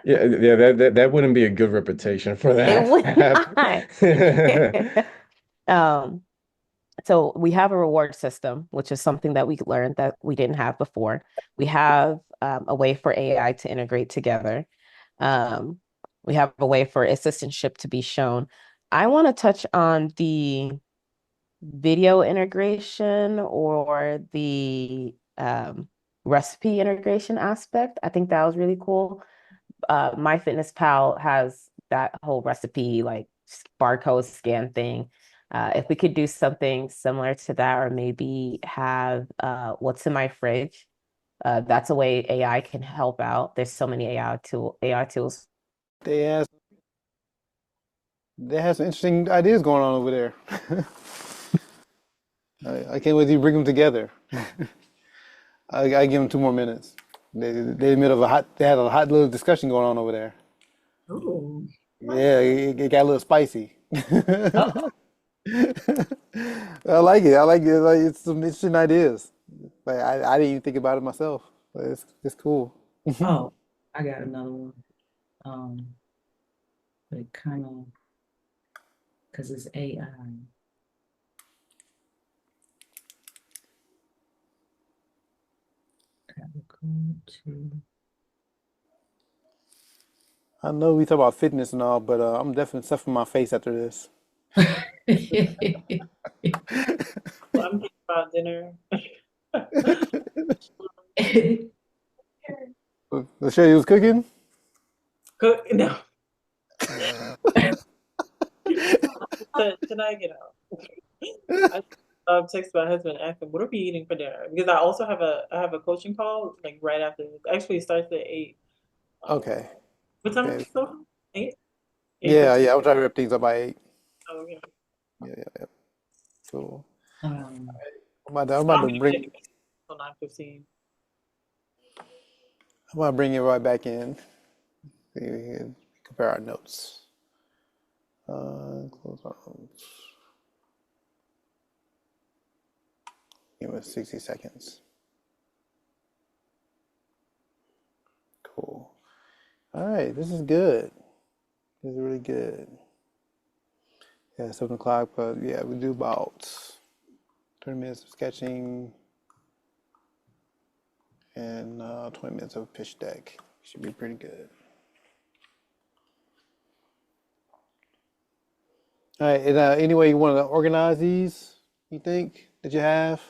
yeah, that wouldn't be a good reputation for It that would app. not. Um, so we have a reward system, which is something that we learned that we didn't have before. We have a way for AI to integrate together. Um, we have a way for assistantship to be shown. I want to touch on the video integration or the recipe integration aspect. I think that was really cool. MyFitnessPal has that whole recipe like barcode scan thing. If we could do something similar to that, or maybe have what's in my fridge, that's a way AI can help out. There's so many AI tools. They has they have some interesting ideas going on over there. I can't wait to bring them together. I give them 2 more minutes. They in the middle of they had a hot little discussion going on over there. Oh. Yeah, it got a little spicy. Oh. I like it. I like it. Like it's some interesting ideas. Like I didn't even think about it myself. But it's cool. Oh, I got another one. But it kind of, because it's AI. Go to. I know we talk about fitness and all, but I'm definitely stuffing my face after this. Well, I'm thinking about dinner. Lachey, you was cooking? Cook? No. Should I get out? I text my husband asking, "What are we eating for dinner?" Because I also have a coaching call like right after this. Actually, it starts at 8. Okay. What time is Okay. it still? 8? Yeah, 8:15. yeah. I'll try to wrap things up by 8. Oh, okay. Yeah. Cool. Um, I'm about So to I'm bring gonna till 9:15. I'm about to bring it right back in. See, we can compare our notes. Close our notes. Give us 60 seconds. Cool. All right, this is good. This is really good. Yeah, 7 o'clock, but yeah, we do about 30 minutes of sketching and 20 minutes of pitch deck. Should be pretty good. All right, and any way you want to organize these, you think, that you have?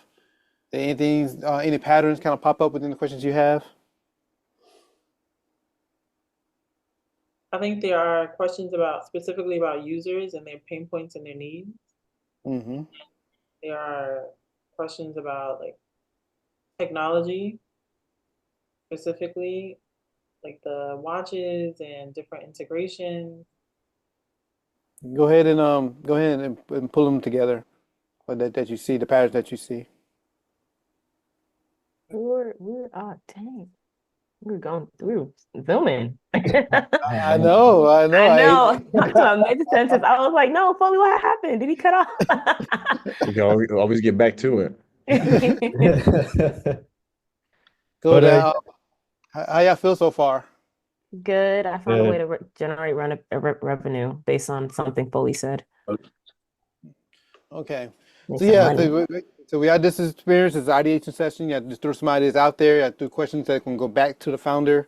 Anything, any patterns kind of pop up within the questions you have? I think there are questions specifically about users and their pain points and their needs. Mm-hmm. There are questions about like technology, specifically like the watches and different integrations. Go ahead and pull them together, or that you see the patterns that you see. Dang. We were zooming. I know, I know. I know. To my mid sentence, I was like, no, Foley, what happened? Did he cut off? You can always get back to it. Good. But How y'all feel so far? Good. I found a way uh, to generate revenue based on something Foley said. Okay. Make So some yeah, money. so we had this experience, this ideation session. You have to just throw some ideas out there. You have to do questions that can go back to the founder.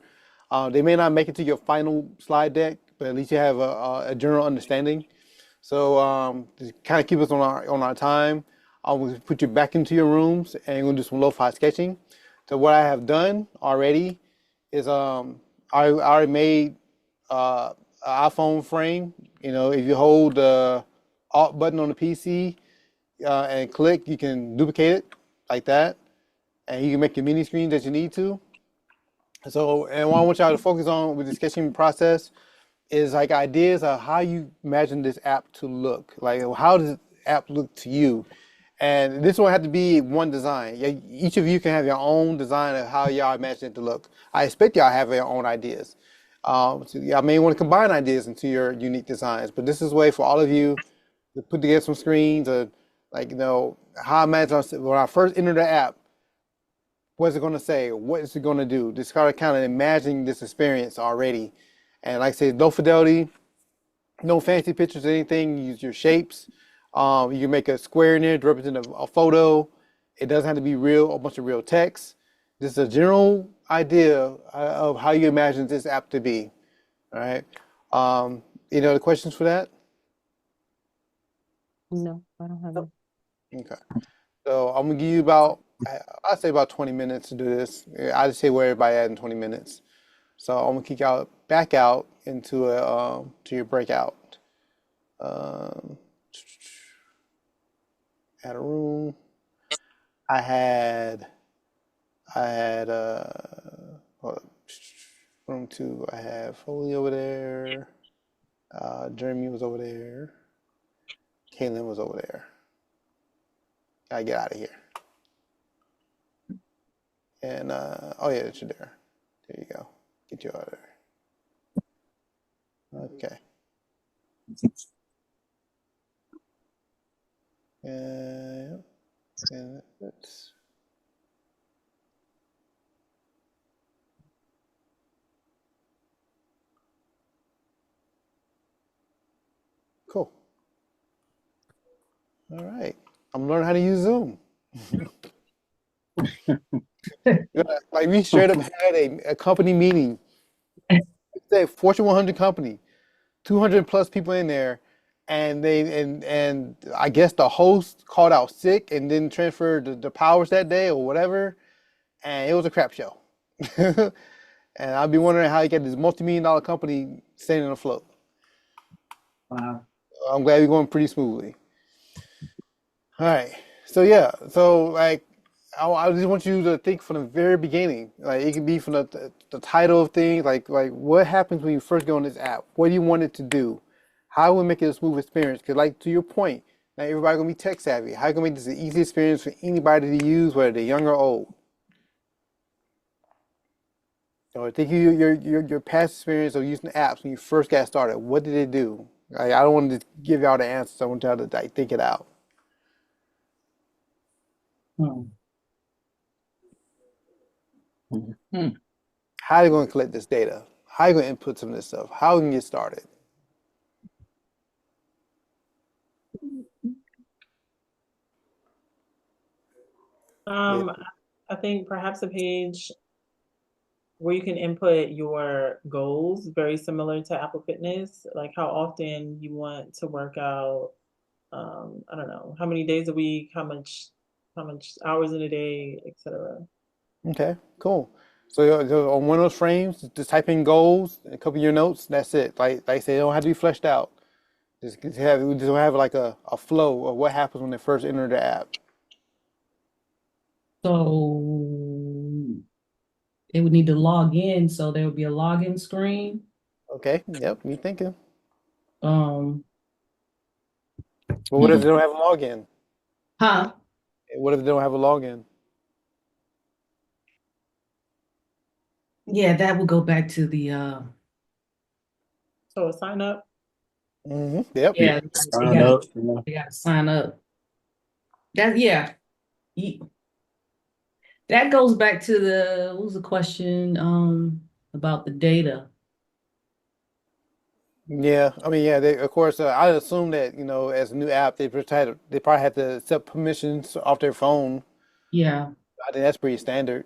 They may not make it to your final slide deck, but at least you have a general understanding. So to kind of keep us on our time, I will put you back into your rooms and we'll do some lo-fi sketching. So what I have done already is I already made an iPhone frame. You know, if you hold the Alt button on the PC and click, you can duplicate it like that, and you can make your mini screens that you need to. So, and what I want y'all to focus on with the sketching process is like ideas of how you imagine this app to look. Like, how does the app look to you? And this won't have to be one design. Each of you can have your own design of how y'all imagine it to look. I expect y'all have your own ideas. So y'all may want to combine ideas into your unique designs, but this is a way for all of you to put together some screens or like, how I imagine when I first enter the app, what's it going to say? What is it going to do? Just kind of imagining this experience already. And like I said, no fidelity, no fancy pictures or anything. Use your shapes. You can make a square in there to represent a photo. It doesn't have to be a bunch of real text. This is a general idea of how you imagine this app to be. All right. Any other questions for that? No, I don't have any. Okay. So I'm gonna give you I'd say about 20 minutes to do this. I just say where everybody at in 20 minutes. So I'm gonna kick y'all back out into to your breakout. Um, Add a room. I had hold up. Room 2. I have Foley over there. Jeremy was over there. Kaylin was over there. Gotta get out of here. And oh yeah, it's there. There you go. Get you out of there. Okay. And that's cool. All right. I'm learning how to use Zoom. Like we straight up had a company meeting. Say Fortune 100 company, 200 plus people in there, and and I guess the host called out sick and didn't transfer the powers that day or whatever, and it was a crap show. And I'd be wondering how you get this multi-million-dollar company staying afloat. Wow. I'm glad we're going pretty smoothly. All right. So yeah. So like, I just want you to think from the very beginning. Like it could be from the title of things. Like what happens when you first go on this app? What do you want it to do? How will it make it a smooth experience? Because like to your point, not everybody gonna be tech savvy. How can we make this an easy experience for anybody to use, whether they're young or old? So I think your past experience of using apps when you first got started. What did it do? Like, I don't want to give y'all the answers. I want y'all to like think it out. Hmm. How are you going to collect this data? How are you going to input some of this stuff? How are we going to get started? I think perhaps a page where you can input your goals, very similar to Apple Fitness, like how often you want to work out, I don't know, how many days a week, how much hours in a day, etc. Okay, cool. So on one of those frames, just type in goals, a couple of your notes. That's it. Like I say, they don't have to be fleshed out. Just have like a flow of what happens when they first enter the app. So they would need to log in, so there would be a login screen. Okay. Yep. Me thinking. Um, But what if they don't have a login? huh? What if they don't have a login? Yeah, that would go back to the So sign up. Yep. yeah, Sign up. Yeah. they gotta sign up. That yeah. That goes back to what was the question about the data. Yeah. I mean, yeah. Of course, I assume that as a new app, they probably have to accept permissions off their phone. Yeah. I think that's pretty standard.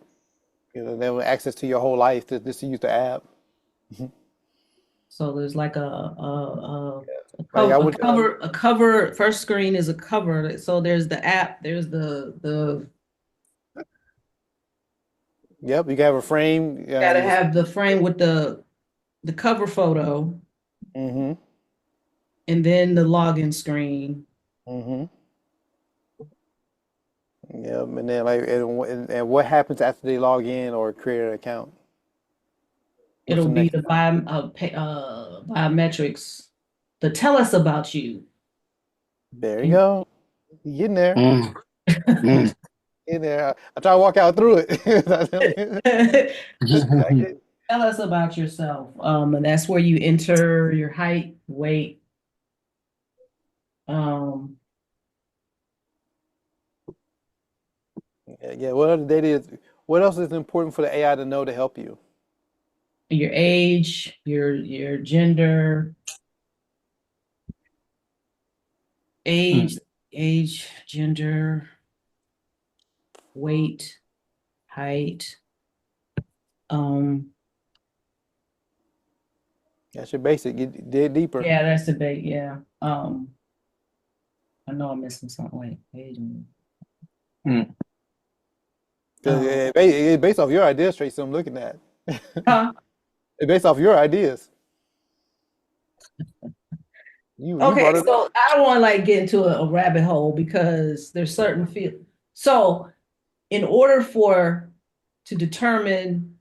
They have access to your whole life just to use the app. So there's like Like I would, a cover. First screen is a cover. So there's the app. There's the yep. You can have a frame. gotta have the frame with the cover photo, Mm-hmm. and then the login screen. Mm-hmm. Yep. And then and what happens after they log in or create an account? What's It'll the be next the biometrics to tell us about you. There you go. You getting there. Mm. In there. I try to walk out through it. Tell us about yourself. And that's where you enter your height, weight. Yeah. What other data what else is important for the AI to know to help you? Your age, your gender, age, gender, weight, height. That's your basic. Dig deeper. Yeah, that's the big, yeah. I know I'm missing something like age. It's based off your ideas, Tracy. I'm looking at. Huh? It's based off your ideas. You Okay, brought it so up. I don't want to like get into a rabbit hole because there's certain field. So in order to determine,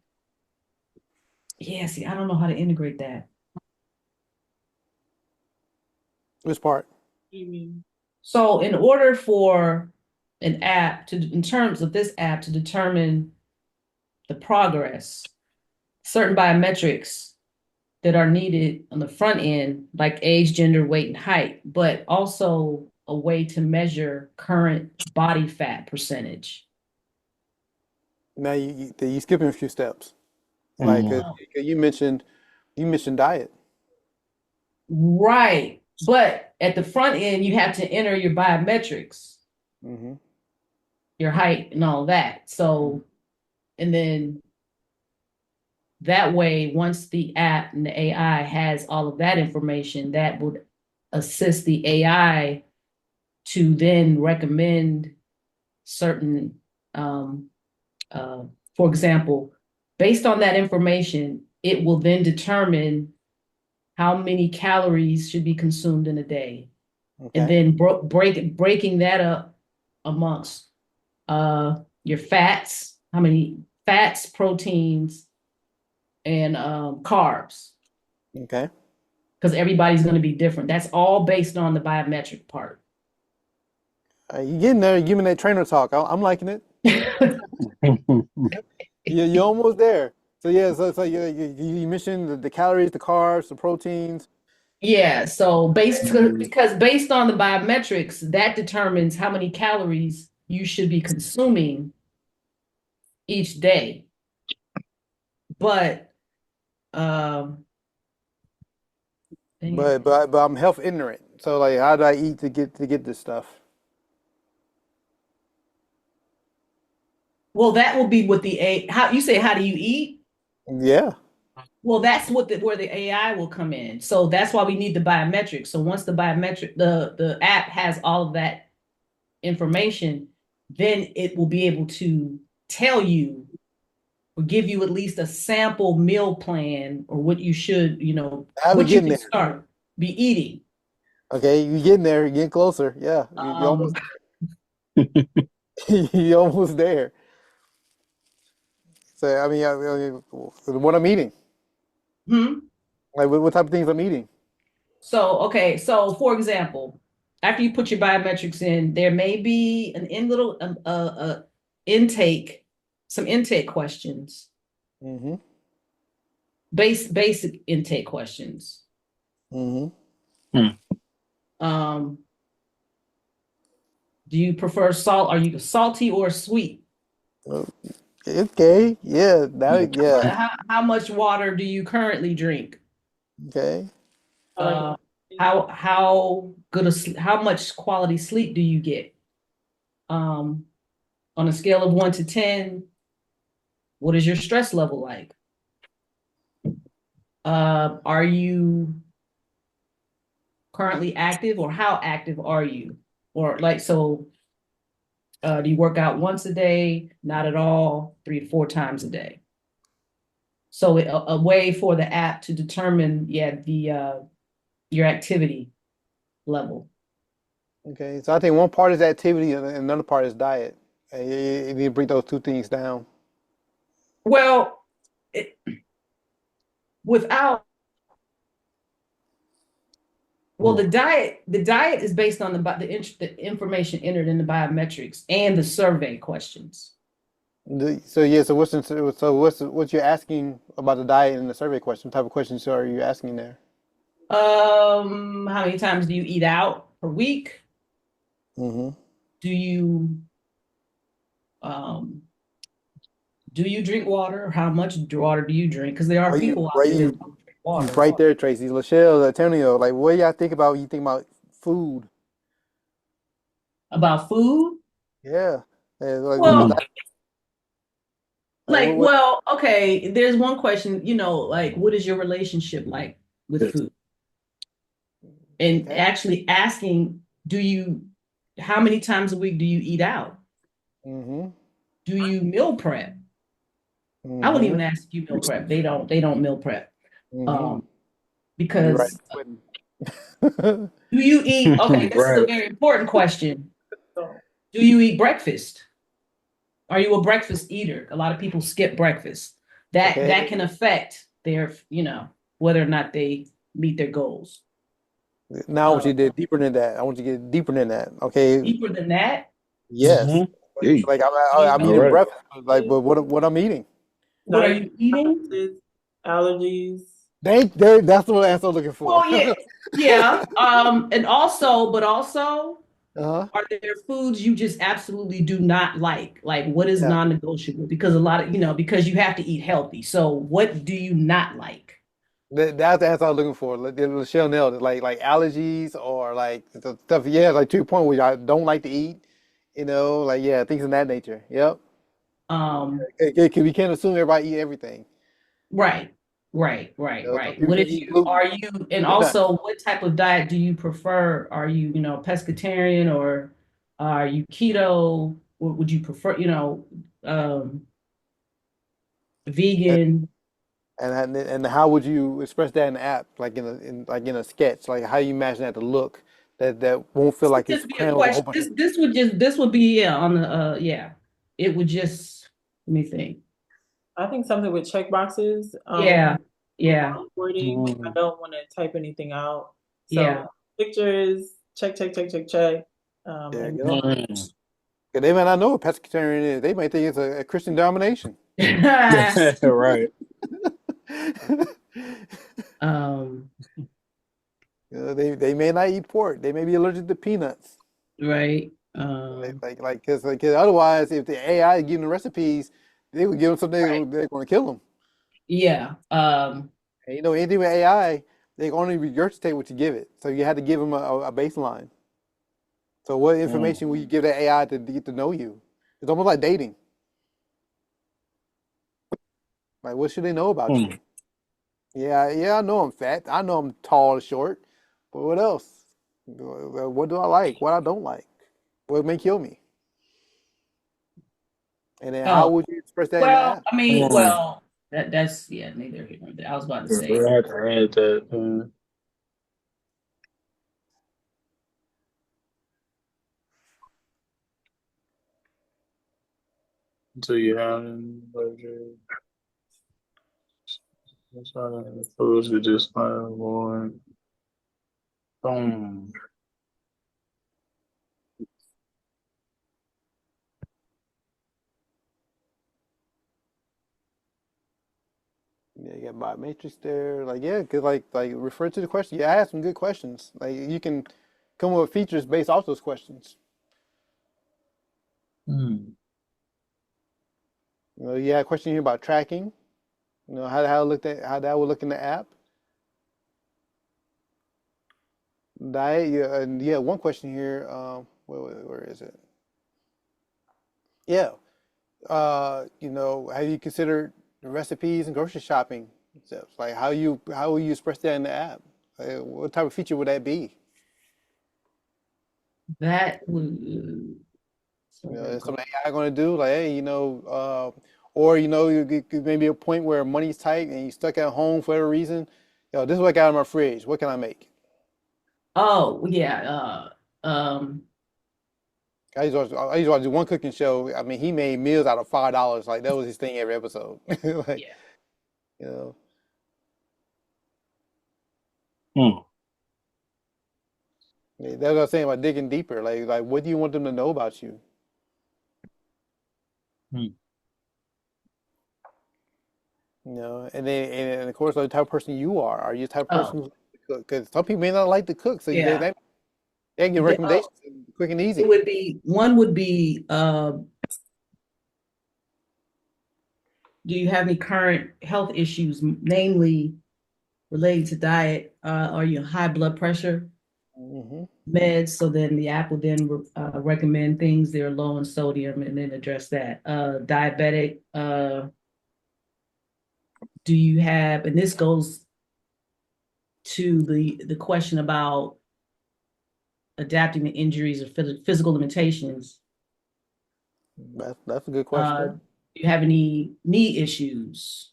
yeah, see, I don't know how to integrate that. Which part? So in order for an app in terms of this app to determine the progress, certain biometrics that are needed on the front end, like age, gender, weight, and height, but also a way to measure current body fat percentage. Now you skipping a few steps. Like you mentioned diet. Right. But at the front end, you have to enter your biometrics, Mm-hmm. your height and all that. So, and then that way, once the app and the AI has all of that information, that would assist the AI to then recommend certain, for example, based on that information, it will then determine how many calories should be consumed in a day. Okay. And then breaking that up amongst your fats, how many fats, proteins, and carbs, Okay. because everybody's going to be different. That's all based on the biometric part. You getting there? You're giving that trainer talk. I'm liking it. You're almost there. So yeah, so you mentioned the calories, the carbs, the proteins. Yeah, so because based on the biometrics, that determines how many calories you should be consuming each day. But But I'm health ignorant. So like, how do I eat to get this stuff? well, that will be what how you say, how do you eat? Yeah. Well, that's where the AI will come in. So that's why we need the biometrics. So once the app has all of that information, then it will be able to tell you or give you at least a sample meal plan or what you should, How we what you getting can there? start be eating. Okay, you getting there, you're getting closer. Yeah, you're almost you're almost there. So I mean, what I'm eating, like what type of things I'm eating. So, okay. So, for example, after you put your biometrics in, there may be an intake, some intake questions, Mm-hmm. basic intake questions. Mm-hmm. Do you prefer salt? Are you salty or sweet? Okay. Yeah. Yeah. How much water do you currently drink? Okay. How much quality sleep do you get? On a scale of 1 to 10, what is your stress level like? Are you currently active, or how active are you? Or like, so do you work out once a day? Not at all, 3 to 4 times a day. So a way for the app to determine, your activity level. Okay. So I think one part is activity and another part is diet. And you need to break those two things down. Well, without Well, the diet is based on the information entered in the biometrics and the survey questions. So yeah. So what you're asking about the diet and the survey question? What type of questions are you asking there? How many times do you eat out per week? Mm-hmm. Do you drink water? How much water do you drink? Because there are people out there that don't drink water. Right there, Tracy, Lachelle, Antonio. Like, what do y'all think about when you think about food? About food? Yeah. Well, okay, there's one question, like, what is your relationship like with food? And actually asking, how many times a week do you eat out? Mm-hmm. Do you meal prep? Mm-hmm. I wouldn't even ask you meal prep. They don't meal prep. Mm-hmm. Because do you eat, okay, this is a very important question. Do you eat breakfast? Are you a breakfast eater? A lot of people skip breakfast. That can affect their, whether or not they meet their goals. Now I want you to get deeper than that. I want you to get deeper than that. Okay. Deeper than that? Yes. Mm-hmm. Like I'm eating breakfast, like, but what I'm eating. What are you eating? Allergies. That's the answer I'm looking for. Well, yeah, yeah. And also, but also, Uh-huh. are there foods you just absolutely do not like? Like, what is Yeah. non-negotiable? Because a lot of, because you have to eat healthy. So, what do you not like? That's the answer I was looking for. Michelle nailed it. Like allergies or like the stuff. Yeah, like to your point where I don't like to eat. Like yeah, things of that nature. Yep. Um, We can't assume everybody eat everything. right, right. Some people What can if eat you gluten. are you, and Peanuts. also what type of diet do you prefer? Are you, pescatarian, or are you keto? What would you prefer, And, vegan? and how would you express that in the app? Like in a sketch? Like how you imagine that to look? That won't feel like it's Just be a crammed with a whole question. bunch of. This would be, yeah, on the yeah. It would just, let me think. I think something with check boxes. Yeah, yeah, Wording. I Mm. don't want to type anything out. yeah. So pictures, check. Yeah, And Mm. 'Cause they might not know what pescatarian is. They might think it's a Christian domination. Right. Um, They may not eat pork. They may be allergic to peanuts. right. Because otherwise, if the AI is giving the recipes, they would give them Right. something they're going to kill them. Yeah. And anything with AI, they can only regurgitate what you give it. So you had to give them a baseline. So what Mm. information will you give that AI to get to know you? It's almost like dating. Like, what should they know about Mm. you? Yeah, I know I'm fat. I know I'm tall or short. But what else? What do I like? What I don't like? What may kill me? And then how Oh, would you express that in the well, app? I mean, Mm. well, that's, yeah, neither here nor there. I was about to Yeah, say, I had to add that. Do you have any allergies? Foods you just not avoid. Boom. Yeah, you got Matrix there. Like, yeah, because like refer to the question. Yeah, I asked some good questions. Like you can come up with features based off those questions. Mm. You had a question here about tracking. How that would look in the app. Diet. Yeah, and yeah, one question here. Where is it? Yeah. Have you considered the recipes and grocery shopping steps? Like how will you express that in the app? What type of feature would that be? that would, so Is something AI going to do? Like, hey, or you could maybe a point where money's tight and you stuck at home for whatever reason. This is what I got in my fridge. What can I make? oh, yeah, um, I used to watch one cooking show. I mean, he made meals out of $5. Like that was his thing every episode. Like, yeah. you know, Mm. yeah, that's what I was saying about digging deeper. Like what do you want them to know about you? Mm. And of course, the type of person you are. Are you the type of Oh, person who likes to cook? Because some people may not like to cook, so yeah. they can get The, recommendations quick and it easy. would be, one would be, do you have any current health issues, namely related to diet? Are you high blood pressure Hmm. meds? So then the app will then recommend things that are low in sodium and then address that. Diabetic, do you have, and this goes to the question about adapting to injuries or physical limitations. That's a good Do question. you have any knee issues?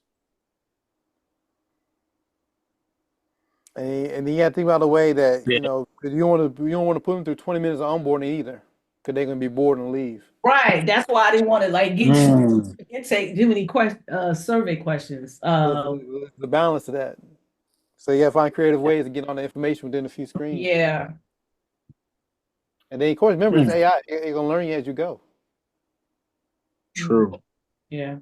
And you got to think about the way that, Yeah. 'cause you don't want to put them through 20 minutes of onboarding either, because they're going to be bored and leave. Right. That's why I didn't want to like Mm. take too many survey questions. The balance of that. So you got to find creative ways to get on the information within a few screens. Yeah. And then, of course, remember, it's Mm. AI. It's going to learn you as you go. True. Yeah.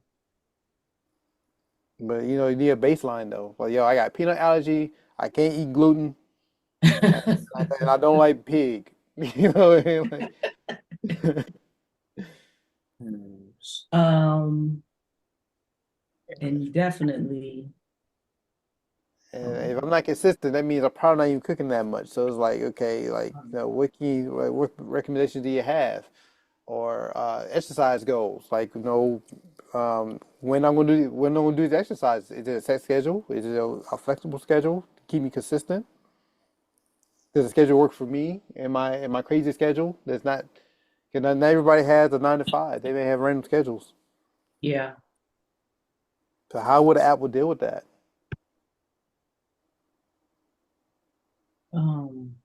But you know, you need a baseline though. Like, yo, I got peanut allergy. I can't eat gluten, and I don't like pig. You know what I mean? Like, Um, and definitely, and if I'm not consistent, that means I'm probably not even cooking that much. So it's like, okay, like, you know, what recommendations do you have? Or exercise goals, like, you know, when I'm gonna do the exercise. Is it a set schedule? Is it a flexible schedule to keep me consistent? Does the schedule work for me in my crazy schedule? That's not, because not everybody has a 9 to 5. They may have random schedules. yeah. So how would an app would deal with that? Um,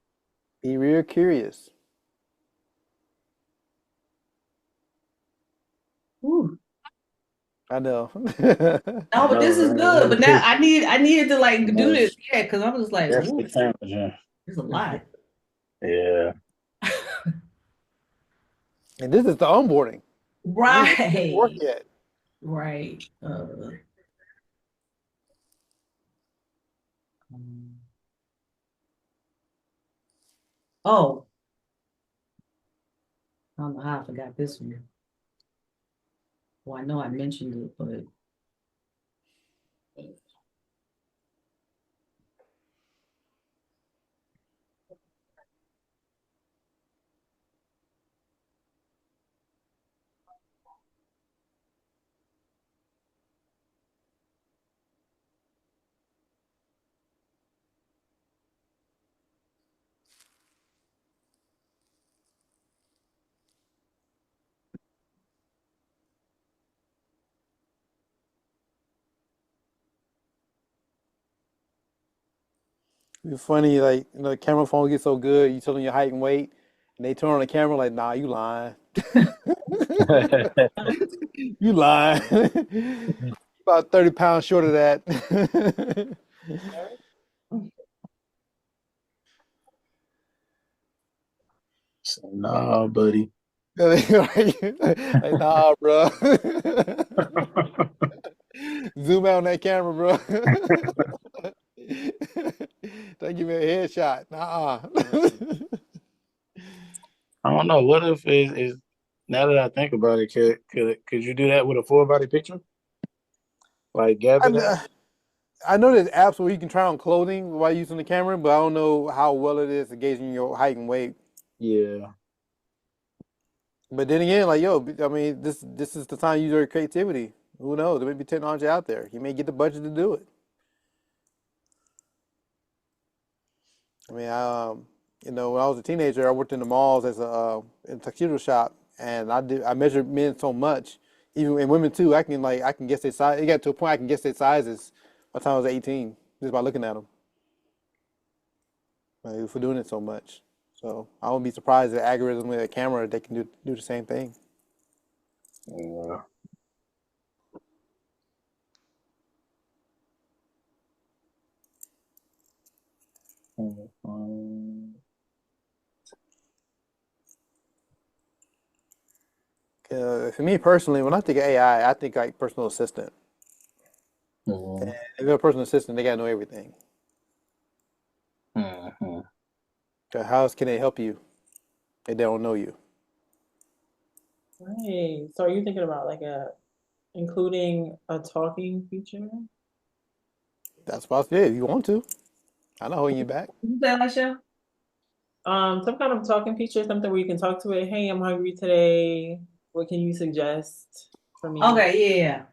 Be real curious. Ooh. I know. No, but this is good. But now I needed to like do this, That's yeah, because I was like, ooh, definitely challenging. there's a lot. Yeah. And this is the onboarding. This isn't work Right. yet. Right. Um, oh, I don't know how I forgot this one. Well, I know I mentioned it, but It's funny, like, you know, the camera phone gets so good, you tell them your height and weight, and they turn on the camera like, nah, you lying. You lying. About 30 pounds short of that. So, nah, buddy. Like, nah, bro. Zoom out on that camera, bro. Don't give me a headshot. Nah. I don't know. What if is now that I think about it, could you do that with a full body picture? Like I, gather that? kn- I know there's apps where you can try on clothing while using the camera, but I don't know how well it is at gauging your height and weight. Yeah. But then again, like, yo, I mean, this is the time to use your creativity. Who knows? There may be technology out there. You may get the budget to do it. I mean, you know, when I was a teenager, I worked in the malls as in a tuxedo shop, and I measured men so much, even and women too. I can guess their size. It got to a point I can guess their sizes by the time I was 18 just by looking at them. Like, for doing it so much. So I wouldn't be surprised that algorithm with a camera they can do the same thing. Yeah. For me personally, when I think of AI, I think like personal assistant. And Mhm. if you're a personal assistant, they gotta know everything. Mhm. 'Cause how else can they help you if they don't know you? Right. So are you thinking about like including a talking feature? That's possible. If you want to. I'm not holding you back. you said, Lasha? Some kind of talking feature, something where you can talk to it. Hey, I'm hungry today. What can you suggest for me? Okay, yeah.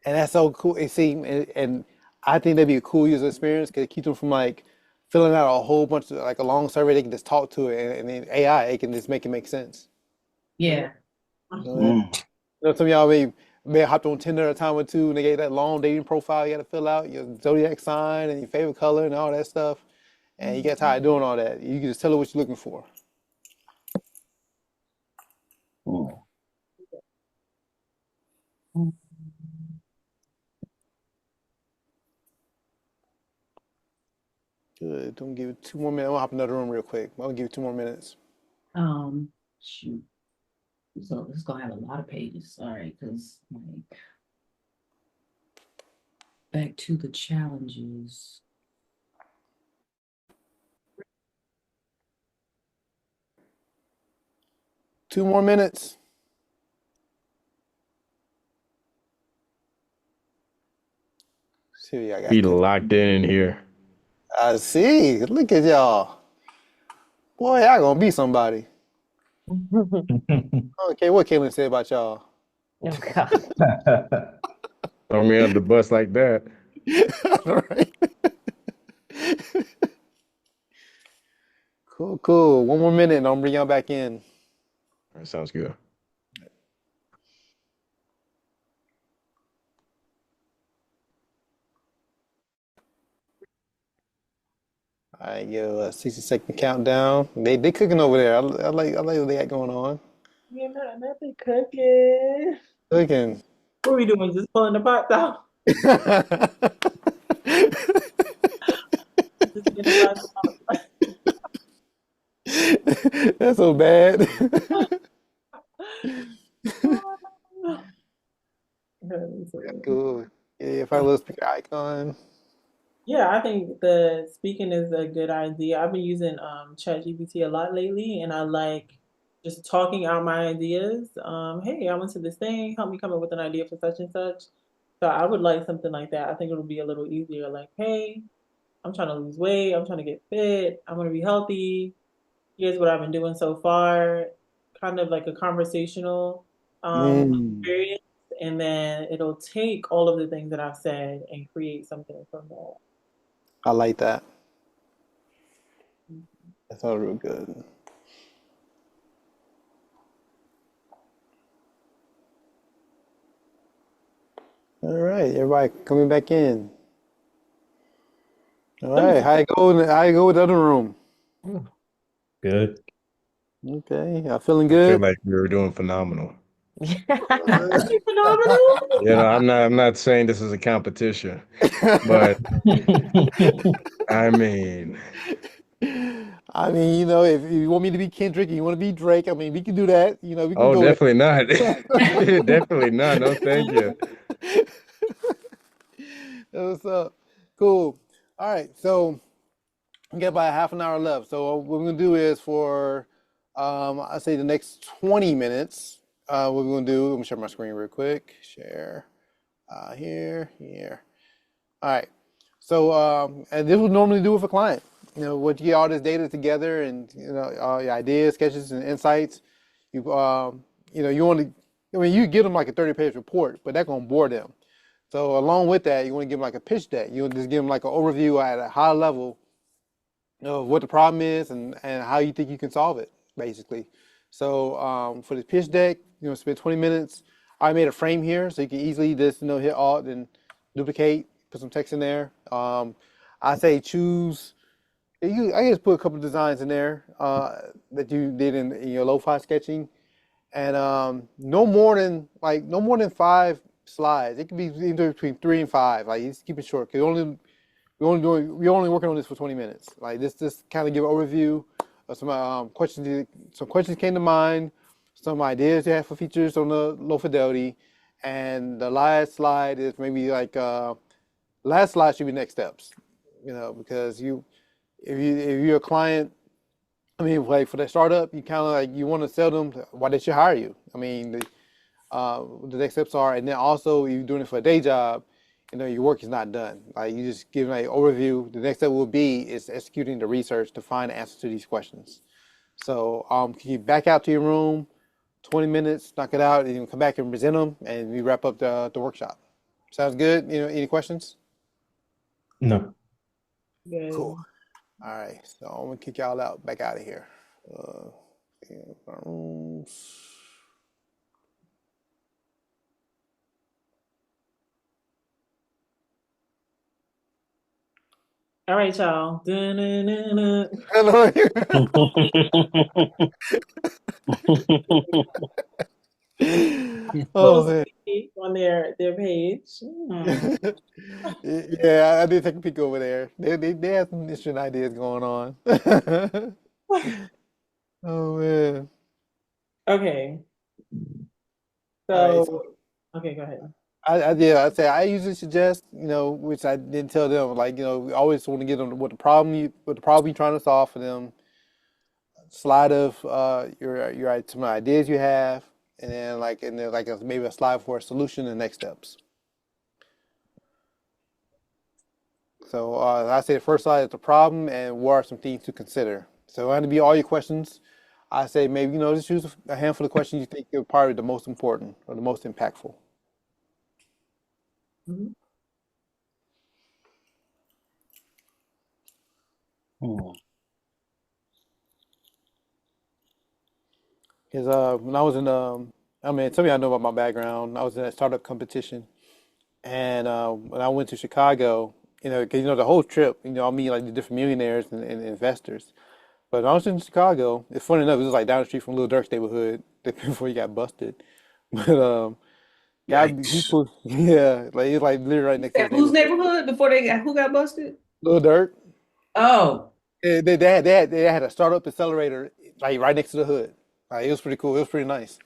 And that's so cool. And I think that'd be a cool user experience because it keeps them from like filling out a whole bunch of like a long survey. They can just talk to it, and then AI, it can just make it make sense. Yeah. You know, Mm. some of y'all may have hopped on Tinder a time or two, and they get that long dating profile you got to fill out your zodiac sign and your favorite color and all that stuff. And you get tired of doing all that. You can just tell her what you're looking for. Mm. Good. Don't give it 2 more minutes. I'm gonna hop in another room real quick. I'm gonna give you 2 more minutes. Shoot. So this is gonna have a lot of pages. All right, because like back to the challenges. Two more minutes. See, I got Be this. locked in here. I see. Look at y'all. Boy, y'all gonna be somebody. Okay, what Caitlin said about y'all. Oh God. Throw me under the bus like that. All right. Cool. One more minute and I'll bring y'all back in. All right, sounds good. All right, give a 60-second countdown. They cooking over there. I like what they got going on. You're not nothing cooking. Cooking. What are we doing? Just pulling the pot down. Just getting the pot That's so bad. down. Cool. Yeah, if I little speaker icon. Yeah, I think the speaking is a good idea. I've been using ChatGPT a lot lately, and I like just talking out my ideas. Hey, I went to this thing, help me come up with an idea for such and such. So I would like something like that. I think it'll be a little easier. Like, hey, I'm trying to lose weight, I'm trying to get fit, I want to be healthy. Here's what I've been doing so far. Kind of like a conversational Mm, experience, and then it'll take all of the things that I've said and create something from that. I like that. That's all real good. All right, everybody coming back in. All right, how you go? How you go with the other room? Good. Okay, y'all feeling I feel good? like we were doing phenomenal. Phenomenal. You know, I'm not saying this is a competition, but I mean, I mean, if you want me to be Kendrick, you want to be Drake, I mean, we can do that. We can oh, go definitely not. there. Definitely not. No, thank you. What's up? Cool. All right, so we got about half an hour left. So what we're gonna do is for, I say the next 20 minutes, what we're gonna do, let me share my screen real quick. Share, here. All right. So, and this would normally do with a client. Once you get all this data together and, all your ideas, sketches, and insights, you want to, you give them like a 30-page report, but that's going to bore them. So along with that, you want to give them like a pitch deck. You want to just give them like an overview at a high level of what the problem is and how you think you can solve it, basically. So for the pitch deck, spend 20 minutes. I made a frame here, so you can easily just, hit Alt and duplicate, put some text in there. I say choose. I just put a couple designs in there that you did in your lo-fi sketching, and no more than 5 slides. It can be either between 3 and 5. Like, just keep it short. Cause we're only working on this for 20 minutes. Like, this kind of give an overview of some questions. Some questions came to mind, some ideas you have for features on the low fidelity, and the last slide is maybe like last slide should be next steps. Because if you're a client, I mean, like for that startup, you kind of like you want to sell them why they should hire you. I mean, the next steps are, and then also you're doing it for a day job. Your work is not done. Like you just give an overview. The next step will be is executing the research to find the answers to these questions. So can you back out to your room, 20 minutes, knock it out, and you come back and present them, and we wrap up the workshop. Sounds good? Any questions? No. Good. Cool. All right, so I'm gonna kick y'all out, back out of here. Rooms. All right, y'all. Dun-dun-dun-dun. Hello. Oh man. On their page. Yeah, I did take a peek over there. They have some interesting ideas going on. Oh man. Okay. All right, So, okay, go ahead. Yeah, I say I usually suggest, which I didn't tell them, like, we always want to get them what the problem you're trying to solve for them, slide of some ideas you have, and then maybe a slide for a solution and next steps. So I say the first slide is the problem and what are some things to consider. So it don't have to be all your questions. I say maybe, just choose a handful of questions you think are probably the most important or the most impactful. Mhm. Hmm. Because when I was in, some of y'all know about my background. I was in a startup competition, and when I went to Chicago, because the whole trip, I meet like the different millionaires and investors. But when I was in Chicago, it's funny enough, it was like down the street from Lil Durk's neighborhood before he got busted. But he Yikes. pulled, yeah, like it's like literally right next to his Whose neighborhood. neighborhood before who got busted? Lil Durk, Oh, they had a startup accelerator like right next to the hood. Like it was pretty cool. It was pretty nice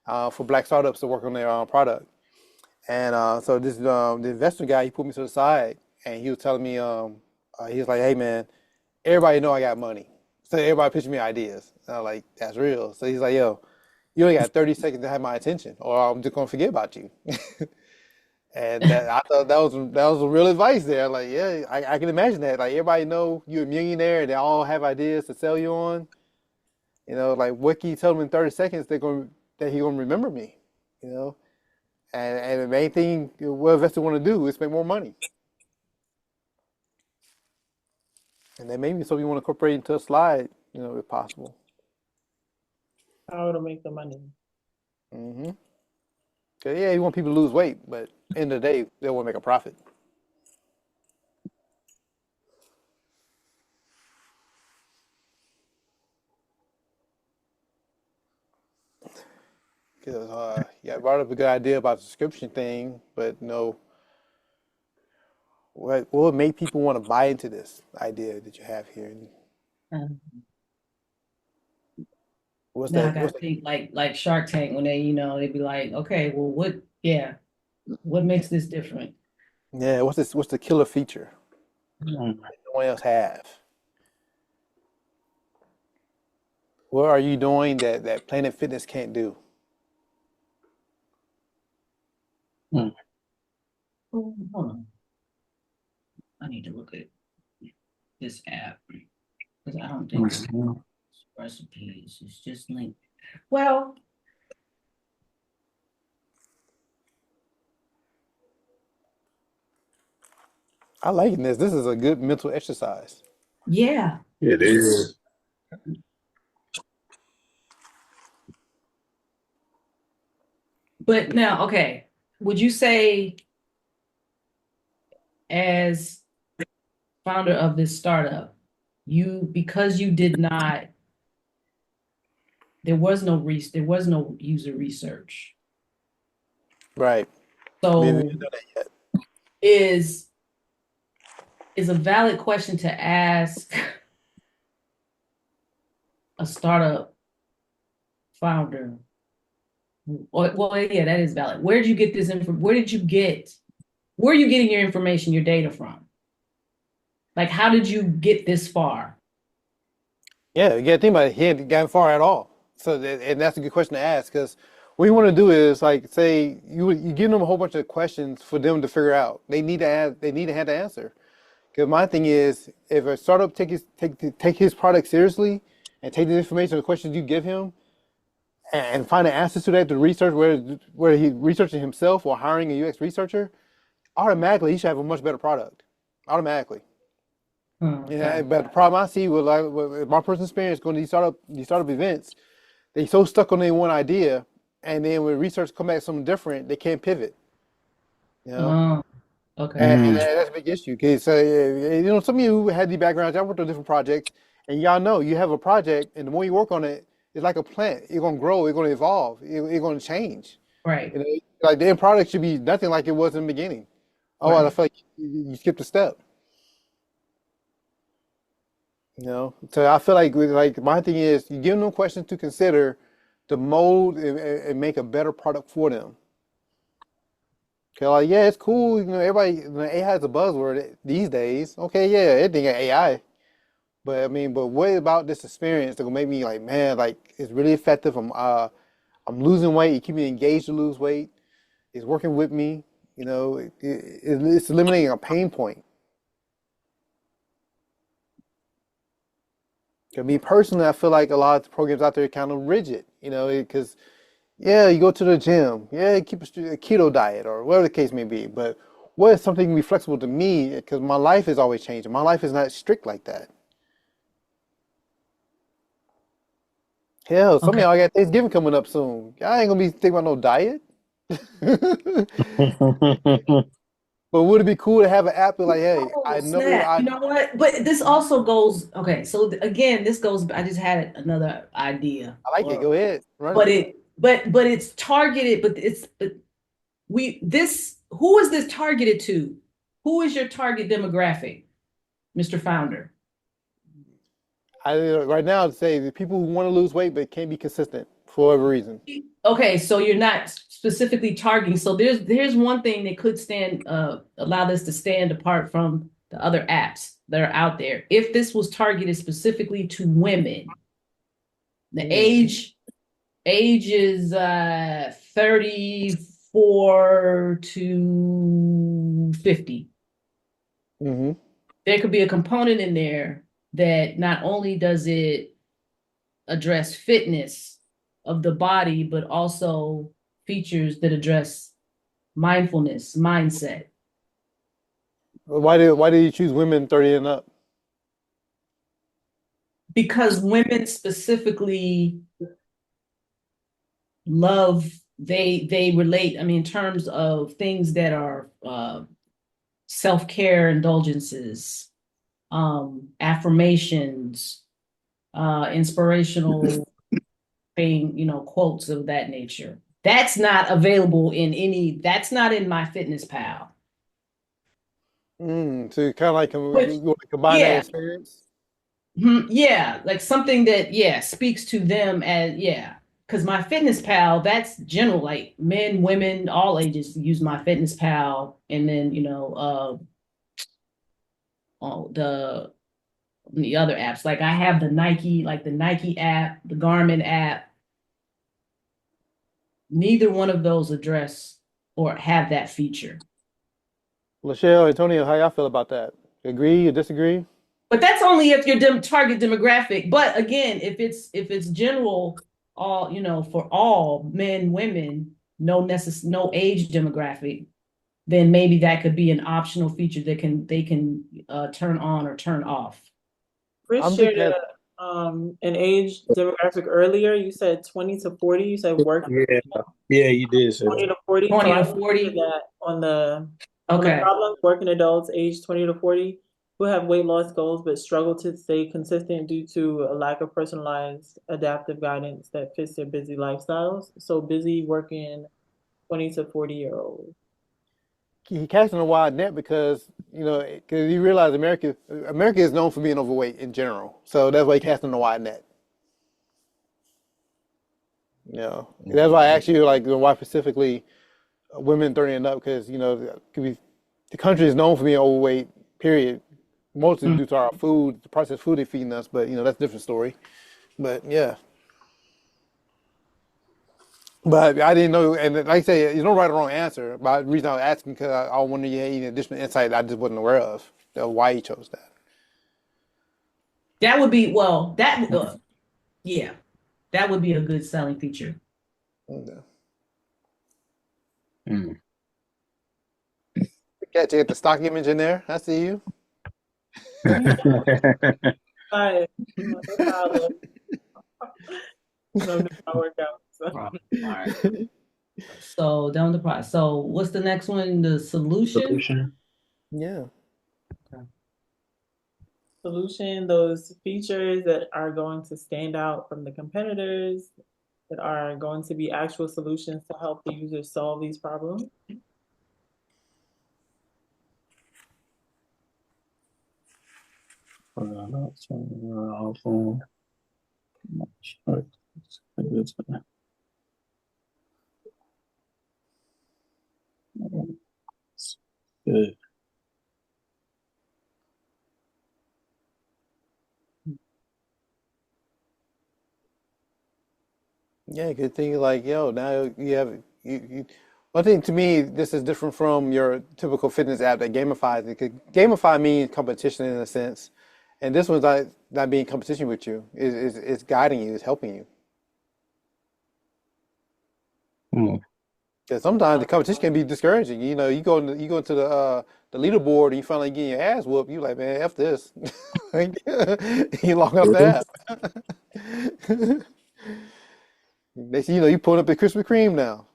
for black startups to work on their product. And so this the investor guy, he put me to the side and he was telling me, he was like, "Hey man, everybody know I got money, so everybody pitching me ideas." And I'm like, "That's real." So he's like, "Yo, you only got 30 seconds to have my attention, or I'm just gonna forget about you." And I thought that was a real advice there. Like, yeah, I can imagine that. Like everybody know you're a millionaire, and they all have ideas to sell you on. Like what can you tell them in 30 seconds that he gonna remember me? You know. And the main thing what investors want to do is make more money. And then maybe some you want to incorporate into a slide, if possible. How to make the money. Mm-hmm. 'Cause, yeah, you want people to lose weight, but end of the day, they want to make a profit. Because yeah, I brought up a good idea about the subscription thing, but no, what would make people want to buy into this idea that you have here? And um, what's now I that? gotta think like Shark Tank when they'd be like, okay, well, what makes this different? Yeah, what's this? What's the killer feature Hmm. that no one else have? What are you doing that Planet Fitness can't do? Hmm. Oh, hold on. I need to look at this app because I don't think it's Mhm. recipes. It's just linked. Well, I like this. This is a good mental exercise. yeah, It is. but now, okay, would you say as founder of this startup, because you did not, there was no user research. Right. We haven't So even done that yet. is a valid question to ask a startup founder. Well, yeah, that is valid. Where did you get this info? Where are you getting your information, your data from? Like, how did you get this far? Yeah, you got to think about it. He hadn't gotten far at all. And that's a good question to ask because what you want to do is like say you give them a whole bunch of questions for them to figure out. They need to have the answer. Because my thing is, if a startup take his product seriously and take the information, the questions you give him, and find the answers to that, to research where he researching himself or hiring a UX researcher, automatically he should have a much better product. Automatically. Yeah, Okay. but the problem I see with my personal experience going to these startup events, they so stuck on their one idea, and then when research come back with something different, they can't pivot. You know, Oh, okay. and Mm. that's a big issue. Cause some of you had the backgrounds, y'all worked on different projects, and y'all know you have a project, and the more you work on it, it's like a plant. It's gonna grow, it's gonna evolve, it's gonna change. Right. Like the end product should be nothing like it was in the beginning. Otherwise, I Right. feel like you skipped a step. So I feel like my thing is you give them questions to consider to mold and make a better product for them. Okay, like yeah, it's cool. You know, everybody, you know, AI is a buzzword these days. Okay, yeah, everything got AI. But I mean, but what about this experience that gonna make me like, man, like it's really effective. I'm losing weight. It keep me engaged to lose weight. It's working with me. You know, it's eliminating a pain point. For me personally, I feel like a lot of the programs out there are kind of rigid. You know, because yeah, you go to the gym. Yeah, you keep a keto diet or whatever the case may be. But what is something can be flexible to me? Because my life is always changing. My life is not strict like that. Hell, some of Okay. y'all got Thanksgiving coming up soon. Y'all ain't gonna be thinking about no diet. But would it be cool to have an app be like, hey, Oh, I know snap. I You know what? But this also goes, okay, so again, this goes, I just had another idea. like it. Go ahead, run But it. but it's targeted, but who is this targeted to? Who is your target demographic, Mr. Founder? Right now to say the people who want to lose weight but can't be consistent for whatever reason. Okay, so you're not specifically targeting. So there's one thing that could allow this to stand apart from the other apps that are out there. If this was targeted specifically to women, the age is 34 to 50. Mm-hmm. There could be a component in there that not only does it address fitness of the body, but also features that address mindfulness, mindset. Why did you choose women 30 and up? Because women specifically love, they relate, I mean, in terms of things that are self-care indulgences, affirmations, inspirational thing, quotes of that nature. That's not available that's not in my Fitness Pal. So kind of like you Which, want to combine that yeah, experience? yeah, like something that, yeah, speaks to them as, yeah. Because my Fitness Pal, that's general, like men, women, all ages use my Fitness Pal. And then, oh, the other apps. Like I have the Nike app, the Garmin app. Neither one of those address or have that feature. Lachelle, Antonio, how y'all feel about that? Agree or disagree? But that's only if your target demographic. But again, if it's general, all for all men, women, no age demographic, then maybe that could be an optional feature that they can turn on or turn off. Chris I'm shared thinking an age demographic earlier. You said 20 to 40. You said working Yeah, yeah, you did say 20 that. to 40. 20 So I to included 40. that on the Okay. problem, working adults aged 20 to 40 who have weight loss goals but struggle to stay consistent due to a lack of personalized adaptive guidance that fits their busy lifestyles. So busy working 20 to 40-year-olds. he casting a wide net because because you realize America is known for being overweight in general, so that's why he casting a wide net. That's why I asked you like why specifically women 30 and up because the country is known for being overweight. Period. Mostly due to our food, the processed food they're feeding us, but that's a different story. But yeah, but I didn't know, and like I say, there's no right or wrong answer. But the reason I was asking because I wanted you had any additional insight that I just wasn't aware of why he chose that. That would be, well, yeah, that would be a good selling feature. Okay. Mm. Catch you get the stock image in there. I see you. Hi. No problem. No, I work out. So. All right. So down the price. So what's the next one? The solution? Yeah. Solution, those features that are going to stand out from the competitors, that are going to be actual solutions to help the users solve these problems. Good. Yeah, good thing like, yo, now you have you one thing to me, this is different from your typical fitness app that gamifies it. 'Cause gamify means competition in a sense. And this one's not being competition with you. It's guiding you, it's helping you. Mm. Because sometimes the competition can be discouraging. You know, you go into the leaderboard and you finally getting your ass whooped. You like, man, F this. You log off the app. They see, you pulling up the Krispy Kreme now.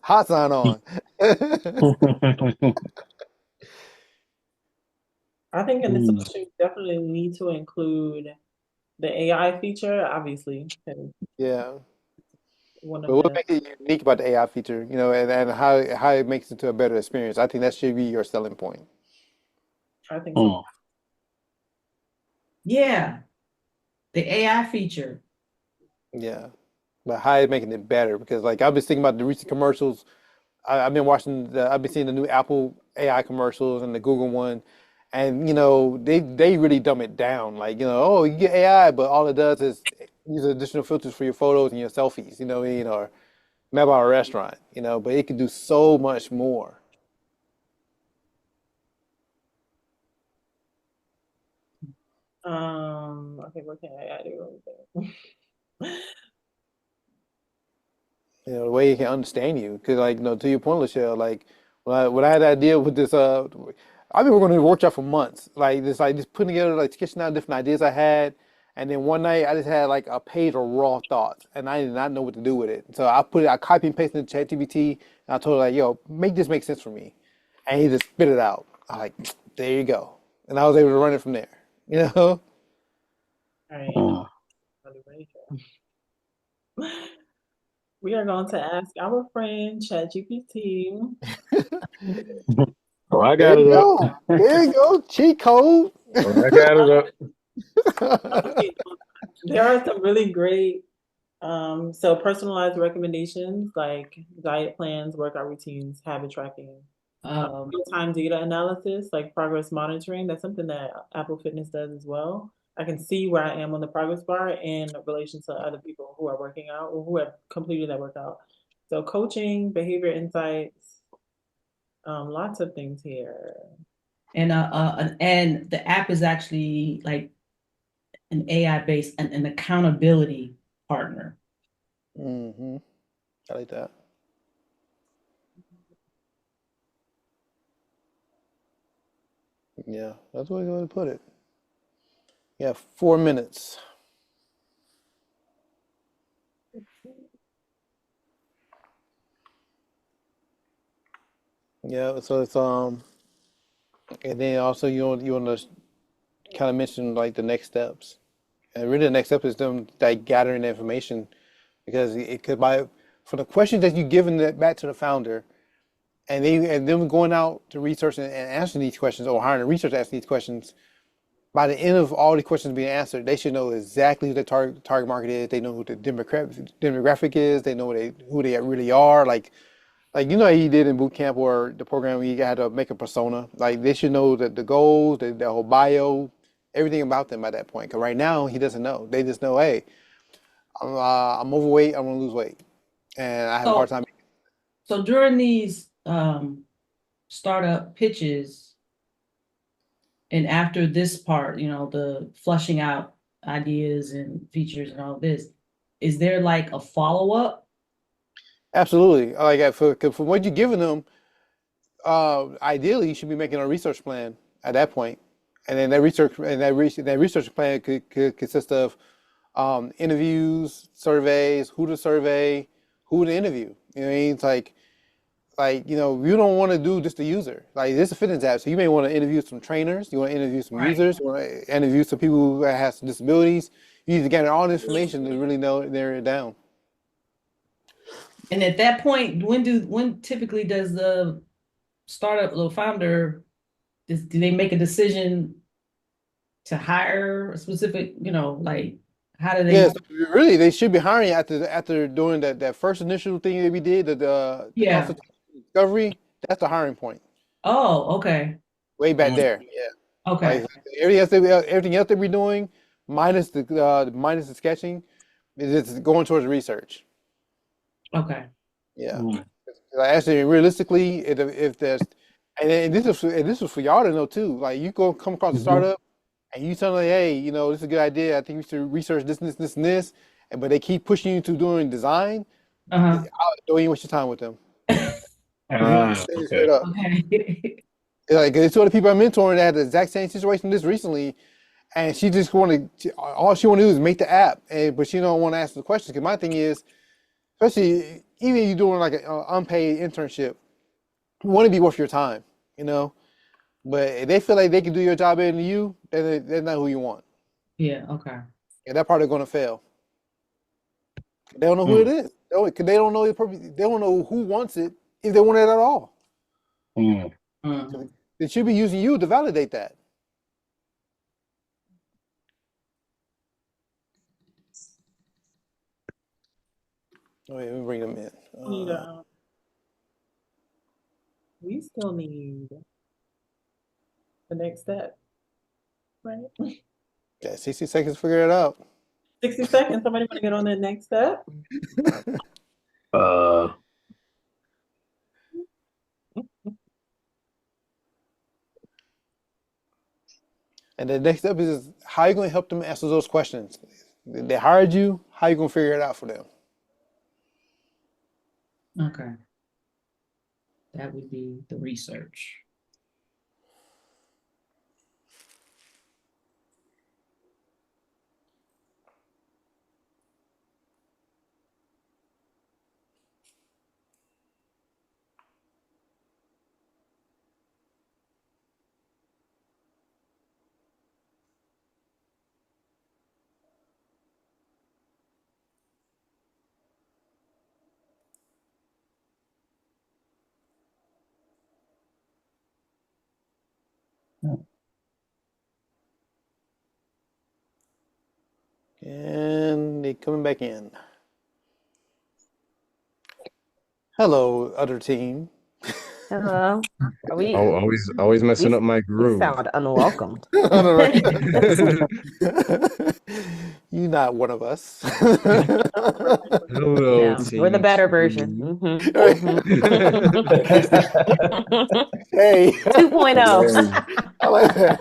Hot sign on. I think in this Mm. session, you definitely need to include the AI feature, obviously, 'cause Yeah. one But of what the, makes it unique about the AI feature, and how it makes it to a better experience? I think that should be your selling point. I think so. Mm. Yeah, the AI feature. Yeah. But how it making it better? Because like I've been thinking about the recent commercials. I've been seeing the new Apple AI commercials and the Google one, and they really dumb it down. Like, oh, you get AI, but all it does is use additional filters for your photos and your selfies, or map out a restaurant, but it can do so much more. Okay, what can I do? The way it can understand you. Because, like, to your point, Lachelle, like, when I had that idea with this, I've been working on a workshop for months. Just putting together, like, sketching out different ideas I had. And then one night, I just had, like, a page of raw thoughts, and I did not know what to do with it. So I copied and pasted it into ChatGPT, and I told it, like, yo, make this make sense for me. And he just spit it out. I'm like, there you go. And I was able to run it from there, you know? All right. Mm. We are going to ask our friend ChatGPT. Oh, I There got you it up. go. There you go. Cheat code. Oh, I got it up. Okay, there are some really great, so personalized recommendations like diet plans, workout routines, habit tracking, real-time data analysis, like progress monitoring. That's something that Apple Fitness does as well. I can see where I am on the progress bar in relation to other people who are working out or who have completed that workout. So coaching, behavior insights, lots of things here. And the app is actually like an AI based an accountability partner. Mm-hmm. I like that. Yeah, that's where you want to put it. Yeah, 4 minutes. Yeah, so it's and then also you want to kind of mention like the next steps, and really the next step is them like gathering the information because it could by for the questions that you given that back to the founder, and them going out to research and answering these questions or hiring a researcher to ask these questions. By the end of all the questions being answered, they should know exactly who the target market is. They know who the demographic is. They know who they really are. Like how he did in boot camp or the program where you had to make a persona. Like they should know that the goals, the whole bio, everything about them by that point. Because right now he doesn't know. They just know, hey, I'm overweight. I want to lose weight, and I have a hard time. So during these startup pitches, and after this part, the flushing out ideas and features and all this, is there like a follow-up? Absolutely. Like for what you're giving them, ideally you should be making a research plan at that point, and then that research plan could consist of interviews, surveys, who to survey, who to interview. You know what I mean? It's like you don't want to do just the user. Like this is a fitness app, so you may want to interview some trainers, you want to interview some users, you want to interview some people who have some disabilities. You need to gather all the information to really narrow it down. And at that point, when typically does the startup the founder do they make a decision to hire a specific, like how do they? Yes, really, they should be hiring after doing that first initial thing that we did, the consultation discovery. That's the hiring point. Oh, okay. Way back there. Yeah. Okay. Like everything else that we're doing, minus the sketching, is just going towards research. Okay. Yeah. Mm. Like actually, realistically, if there's, and this is for y'all to know too. Like you go come across a Mhm. startup and you tell them, hey, this is a good idea. I think we should research this, and this. But they keep pushing you to doing design. Uh-huh. Don't even waste your time with them. Straight Okay. up. Okay. Like it's one of the people I'm mentoring that had the exact same situation this recently, and she just all she want to do is make the app, but she don't want to ask the questions. Because my thing is, especially even if you're doing like an unpaid internship, you want to be worth your time, you know. But if they feel like they can do your job better than you, then they're not who you want, Yeah, okay. and that part they're gonna fail. They don't know who it is. They don't know the purpose. They don't know who wants it if they want it at all. Mm. Mm. They should be using you to validate that. Oh, yeah, let me bring them in. Need we still need the next step, right? Yeah, 60 seconds to figure it out. 60 seconds. Somebody want to get on the next step? And the next step is how you going to help them answer those questions. They hired you. How you going to figure it out for them? Okay. That would be the research. And they coming back in. Hello, other team. Hello. Are we Oh, always messing we up my we groove. sound unwelcomed. On the right. You're not one of us. Hello, Yeah, we're the team better two. version. Hey, 2.0. I like that.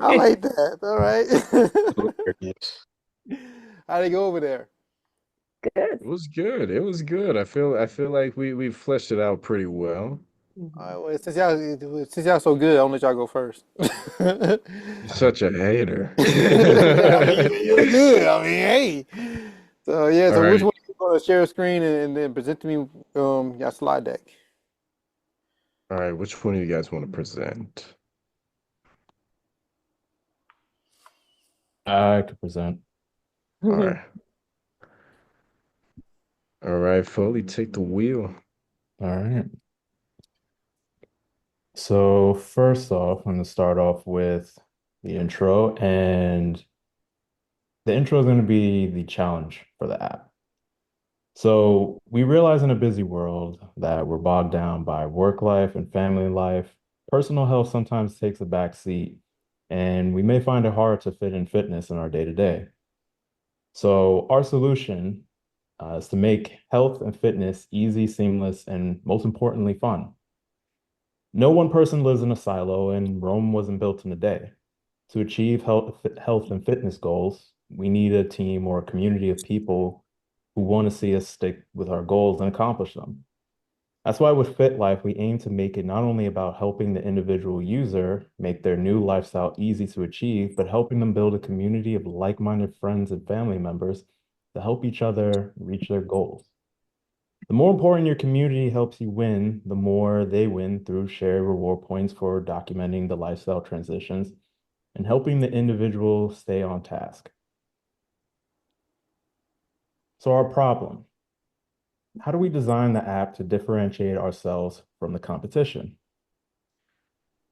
I like that. All right. How'd it go over there? Good. It was good. It was good. I feel like we fleshed it out pretty well. All right, well, since y'all so good, I'll let y'all go first. You're such a hater. I mean, you're good. I mean, hey. So yeah, All so which right. one you want to share a screen and then present to me your slide deck? All right, which one do you guys want to present? I could present. All right. All right, Foley, take the wheel. All right. So first off, I'm going to start off with the intro, and the intro is going to be the challenge for the app. So we realize in a busy world that we're bogged down by work life and family life. Personal health sometimes takes a back seat, and we may find it hard to fit in fitness in our day-to-day. So our solution is to make health and fitness easy, seamless, and most importantly, fun. No one person lives in a silo, and Rome wasn't built in a day. To achieve health and fitness goals, we need a team or a community of people who want to see us stick with our goals and accomplish them. That's why with FitLife, we aim to make it not only about helping the individual user make their new lifestyle easy to achieve, but helping them build a community of like-minded friends and family members to help each other reach their goals. The more important your community helps you win, the more they win through shared reward points for documenting the lifestyle transitions and helping the individual stay on task. So our problem, how do we design the app to differentiate ourselves from the competition?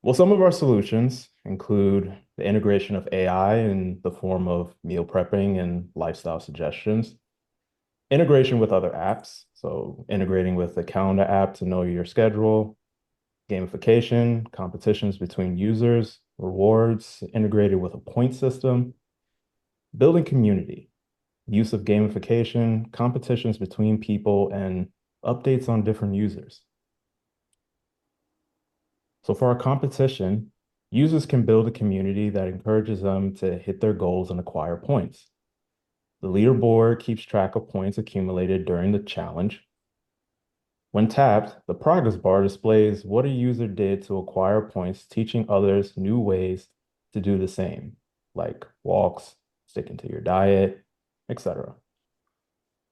Well, some of our solutions include the integration of AI in the form of meal prepping and lifestyle suggestions, integration with other apps, so integrating with the calendar app to know your schedule, gamification, competitions between users, rewards integrated with a point system, building community, use of gamification, competitions between people, and updates on different users. So for our competition, users can build a community that encourages them to hit their goals and acquire points. The leaderboard keeps track of points accumulated during the challenge. When tapped, the progress bar displays what a user did to acquire points, teaching others new ways to do the same, like walks, sticking to your diet, etc.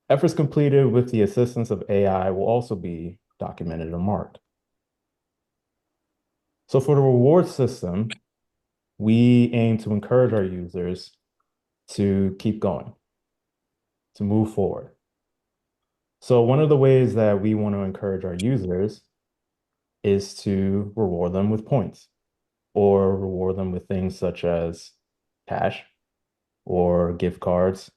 Efforts completed with the assistance of AI will also be documented and marked. So for the reward system, we aim to encourage our users to keep going, to move forward. So one of the ways that we want to encourage our users is to reward them with points or reward them with things such as cash or gift cards,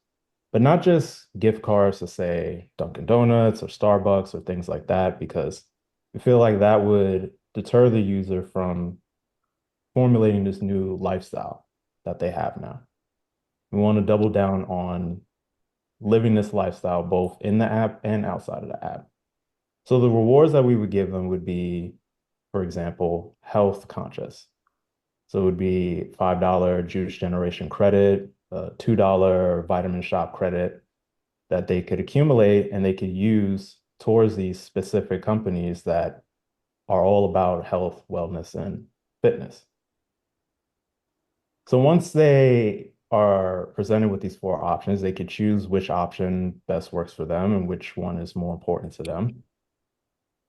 but not just gift cards to say Dunkin' Donuts or Starbucks or things like that, because we feel like that would deter the user from formulating this new lifestyle that they have now. We want to double down on living this lifestyle both in the app and outside of the app. So the rewards that we would give them would be, for example, health conscious. So it would be $5 Juice Generation credit, $2 Vitamin Shop credit that they could accumulate and they could use towards these specific companies that are all about health, wellness, and fitness. So once they are presented with these 4 options, they could choose which option best works for them and which one is more important to them.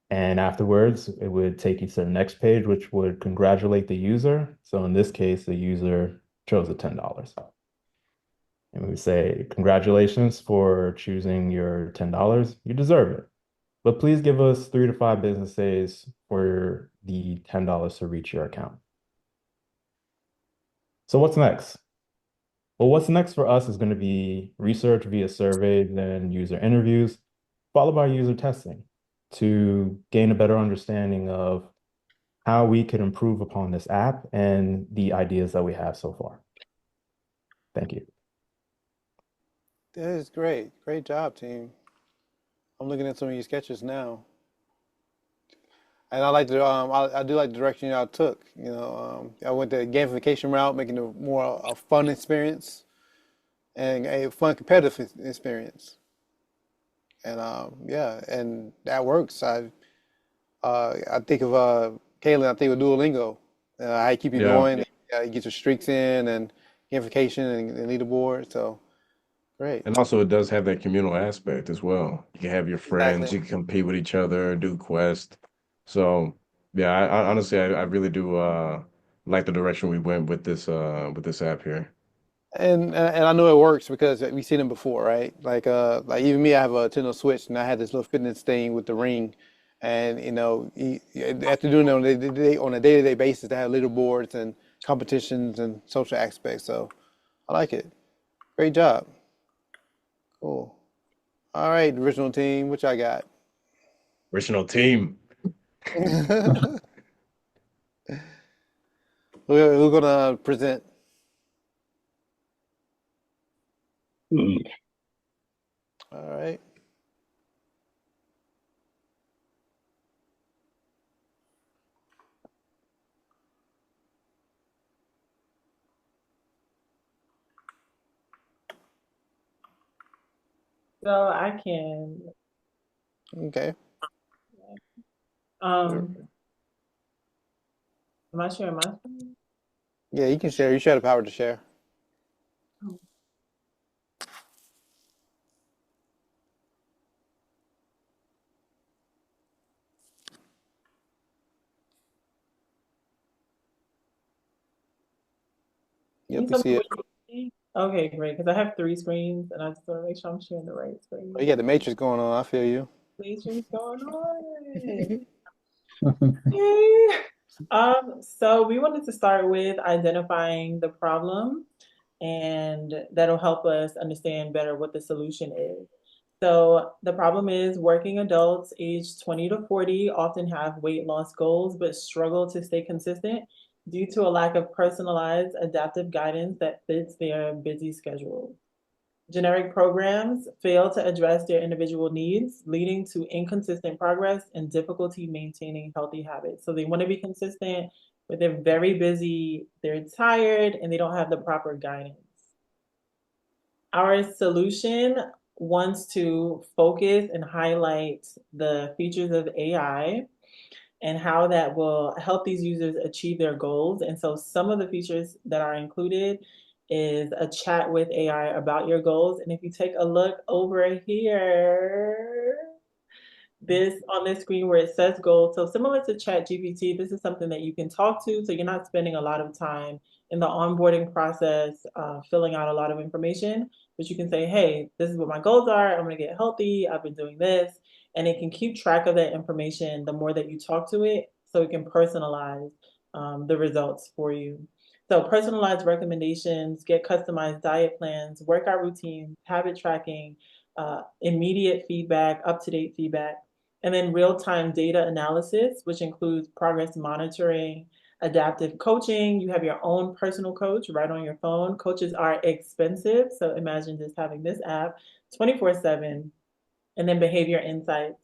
And afterwards, it would take you to the next page, which would congratulate the user. So in this case, the user chose the $10. And we would say, congratulations for choosing your $10. You deserve it. But please give us 3 to 5 business days for the $10 to reach your account. So what's next? Well, what's next for us is going to be research via surveys and user interviews, followed by user testing to gain a better understanding of how we could improve upon this app and the ideas that we have so far. Thank you. That is great. Great job, team. I'm looking at some of your sketches now. And I like the I do like the direction y'all took. I went the gamification route, making it more a fun experience and a fun competitive experience. And yeah, and that works. I think of Kaylin. I think of Duolingo. How you keep you Yeah. going, you get your streaks in, and gamification and leaderboard. So great. And also it does have that communal aspect as well. You can have your friends, Exactly. you can compete with each other, do quests. So yeah, I honestly I really do like the direction we went with this app here. And I know it works because we've seen them before, right? Like even me, I have a Nintendo Switch, and I had this little fitness thing with the ring, and after doing it on a day-to-day basis, they have leaderboards and competitions and social aspects. So I like it. Great job. Cool. All right, original team, which I got. Original team. Who's gonna present? All right. So I can, Okay. am I sharing my screen? Yeah, you can share. You should have the power to share. Oh. Can Yep, you we tell me see it. which one you see? Okay, great, because I have 3 screens and I just want to make sure I'm sharing the right Oh, you screen. got the matrix going on. I feel you. Please, what's going on? Yay. So we wanted to start with identifying the problem, and that'll help us understand better what the solution is. So the problem is working adults aged 20 to 40 often have weight loss goals but struggle to stay consistent due to a lack of personalized adaptive guidance that fits their busy schedule. Generic programs fail to address their individual needs, leading to inconsistent progress and difficulty maintaining healthy habits. So they want to be consistent, but they're very busy, they're tired, and they don't have the proper guidance. Our solution wants to focus and highlight the features of AI and how that will help these users achieve their goals. And so some of the features that are included is a chat with AI about your goals. And if you take a look over here, this on this screen where it says goals. So similar to ChatGPT, this is something that you can talk to. So you're not spending a lot of time in the onboarding process, filling out a lot of information, but you can say, hey, this is what my goals are. I'm going to get healthy. I've been doing this. And it can keep track of that information the more that you talk to it, so it can personalize the results for you. So personalized recommendations, get customized diet plans, workout routines, habit tracking, immediate feedback, up-to-date feedback, and then real-time data analysis, which includes progress monitoring, adaptive coaching. You have your own personal coach right on your phone. Coaches are expensive, so imagine just having this app 24/7, and then behavior insights.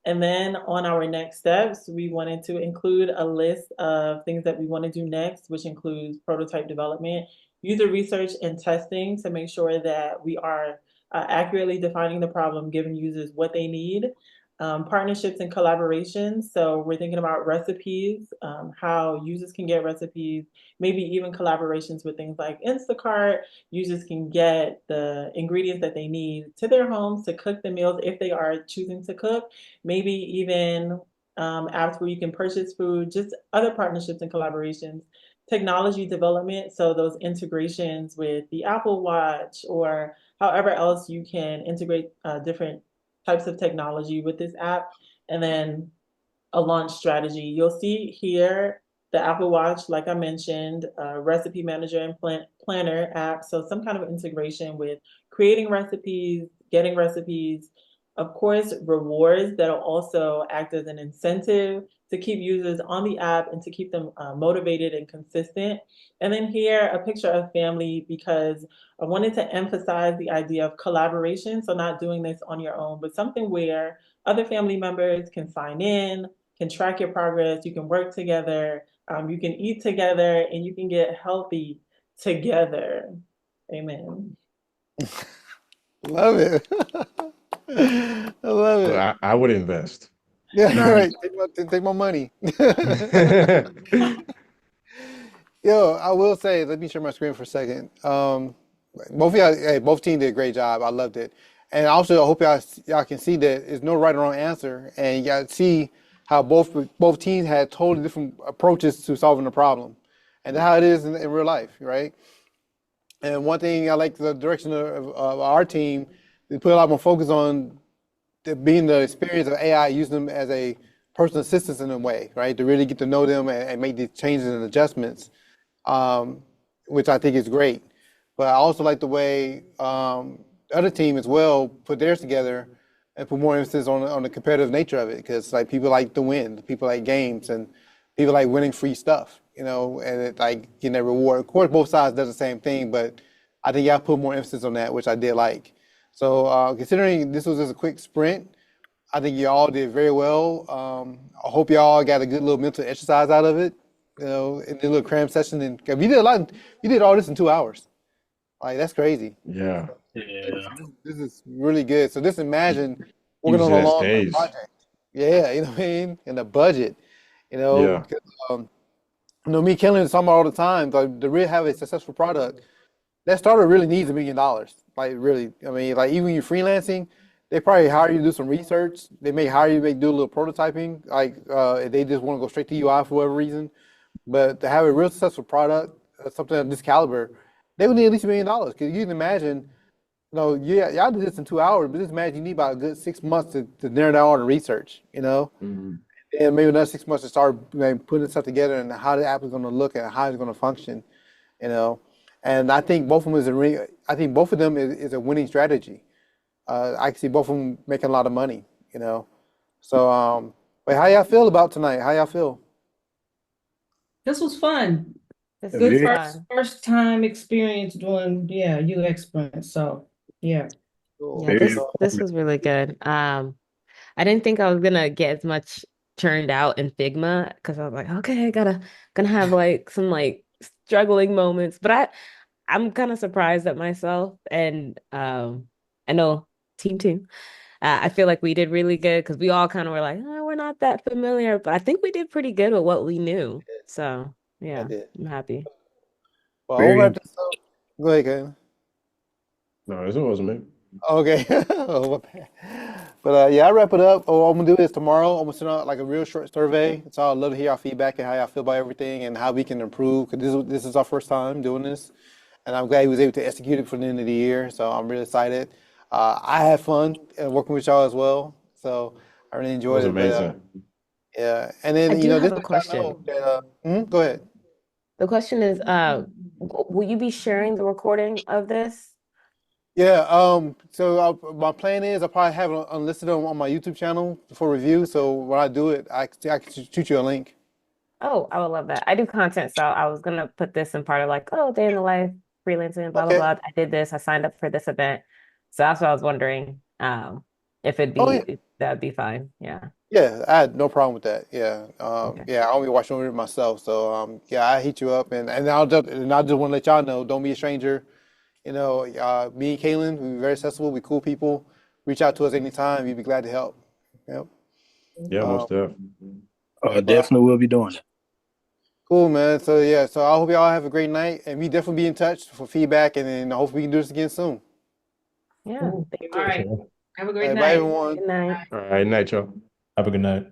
And then on our next steps, we wanted to include a list of things that we want to do next, which includes prototype development, user research and testing to make sure that we are accurately defining the problem, giving users what they need. Partnerships and collaborations. So we're thinking about recipes, how users can get recipes, maybe even collaborations with things like Instacart. Users can get the ingredients that they need to their homes to cook the meals if they are choosing to cook. Maybe even apps where you can purchase food, just other partnerships and collaborations. Technology development, so those integrations with the Apple Watch or however else you can integrate different types of technology with this app, and then a launch strategy. You'll see here the Apple Watch, like I mentioned, recipe manager and planner app. So some kind of integration with creating recipes, getting recipes, of course, rewards that'll also act as an incentive to keep users on the app and to keep them motivated and consistent. And then here, a picture of family, because I wanted to emphasize the idea of collaboration. So not doing this on your own, but something where other family members can sign in, can track your progress, you can work together, you can eat together, and you can get healthy together. Amen. Love it. I love it. I would invest. Yeah, all right. Take my money. Yo, I will say, let me share my screen for a second. Both of y'all, hey, both teams did a great job. I loved it. And also, I hope y'all can see that there's no right or wrong answer. And y'all see how both teams had totally different approaches to solving the problem. And that's how it is in real life, right? And one thing I like the direction of our team, we put a lot more focus on being the experience of AI, using them as a personal assistant in a way, right? To really get to know them and make these changes and adjustments, which I think is great. But I also like the way the other team as well put theirs together and put more emphasis on the competitive nature of it, because like people like to win, people like games, and people like winning free stuff, and it, like getting that reward. Of course, both sides does the same thing, but I think y'all put more emphasis on that, which I did like. So considering this was just a quick sprint, I think you all did very well. I hope y'all got a good little mental exercise out of it, in the little cram session. And we did a lot. You did all this in 2 hours. Like, that's crazy. Yeah. Yeah. This is really good. So just imagine working Use on it a as long days. project. Yeah, you know what I mean? And the budget, Yeah. because, me and Kelly talking about all the time, like, to really have a successful product, that startup really needs $1 million. Like, really, I mean, like, even when you're freelancing, they probably hire you to do some research. They may hire you to do a little prototyping, like if they just want to go straight to UI for whatever reason. But to have a real successful product, something of this caliber, they would need at least $1 million. Because you can imagine, y'all did this in 2 hours, but just imagine you need about a good 6 months to narrow down all the research, Mhm. and maybe another 6 months to start putting stuff together and how the app is going to look and how it's going to function, And I think both of them is a winning strategy. I can see both of them making a lot of money, you know. So, wait, how y'all feel about tonight? How y'all feel? This was fun. This Yeah, Good is yeah. first fun. first time experience doing UX sprints. So yeah. Cool. Yeah, Very this So, this was really good. I didn't think I was gonna get as much churned out in Figma because I was like, okay, gonna have like some like struggling moments, but I'm kind of surprised at myself, and I know team two. I feel like we did really good because we all kind of were like, oh, we're not that familiar, but I think we did pretty good with what we knew. So I yeah, did. I'm happy. Well, I'll very wrap this up. Go ahead, Kevin. No, this wasn't me. Okay. Oh, my bad. But yeah, I'll wrap it up. What I'm gonna do is tomorrow I'm gonna send out like a real short survey. So I'd love to hear your feedback and how y'all feel about everything and how we can improve. Because this is our first time doing this, and I'm glad he was able to execute it for the end of the year. So I'm really excited. I had fun working with y'all as well. So I really It enjoyed was it. But amazing. yeah, and I then do have just a to let y'all question. know that. Go ahead. The question is, will you be sharing the recording of this? Yeah, so my plan is I'll probably have it unlisted on my YouTube channel for review. So when I do it, I can shoot you a link. Oh, I would love that. I do content, so I was gonna put this in part of like, oh, day in the life, freelancing, blah blah Okay. blah. I did this. I signed up for this event, so that's what I was wondering. If it'd Oh yeah, be if that'd be fine. Yeah. yeah. I had no problem with that. Yeah, Okay. yeah. I only watch over it myself. So yeah, I hit you up and I just want to let y'all know, don't be a stranger. You know, me and Kaylin, we're very accessible. We cool people. Reach out to us anytime. We'd be glad to help. Yep. Yeah, Um, most definitely. but definitely will be doing it. cool, man. So yeah, so I hope y'all have a great night, and we definitely be in touch for feedback, and then hopefully we can do this again soon. Yeah. Cool. Thank All you. right. Sure. Have a All great right, bye night. everyone. Good night. All right, night, y'all. Have a good night.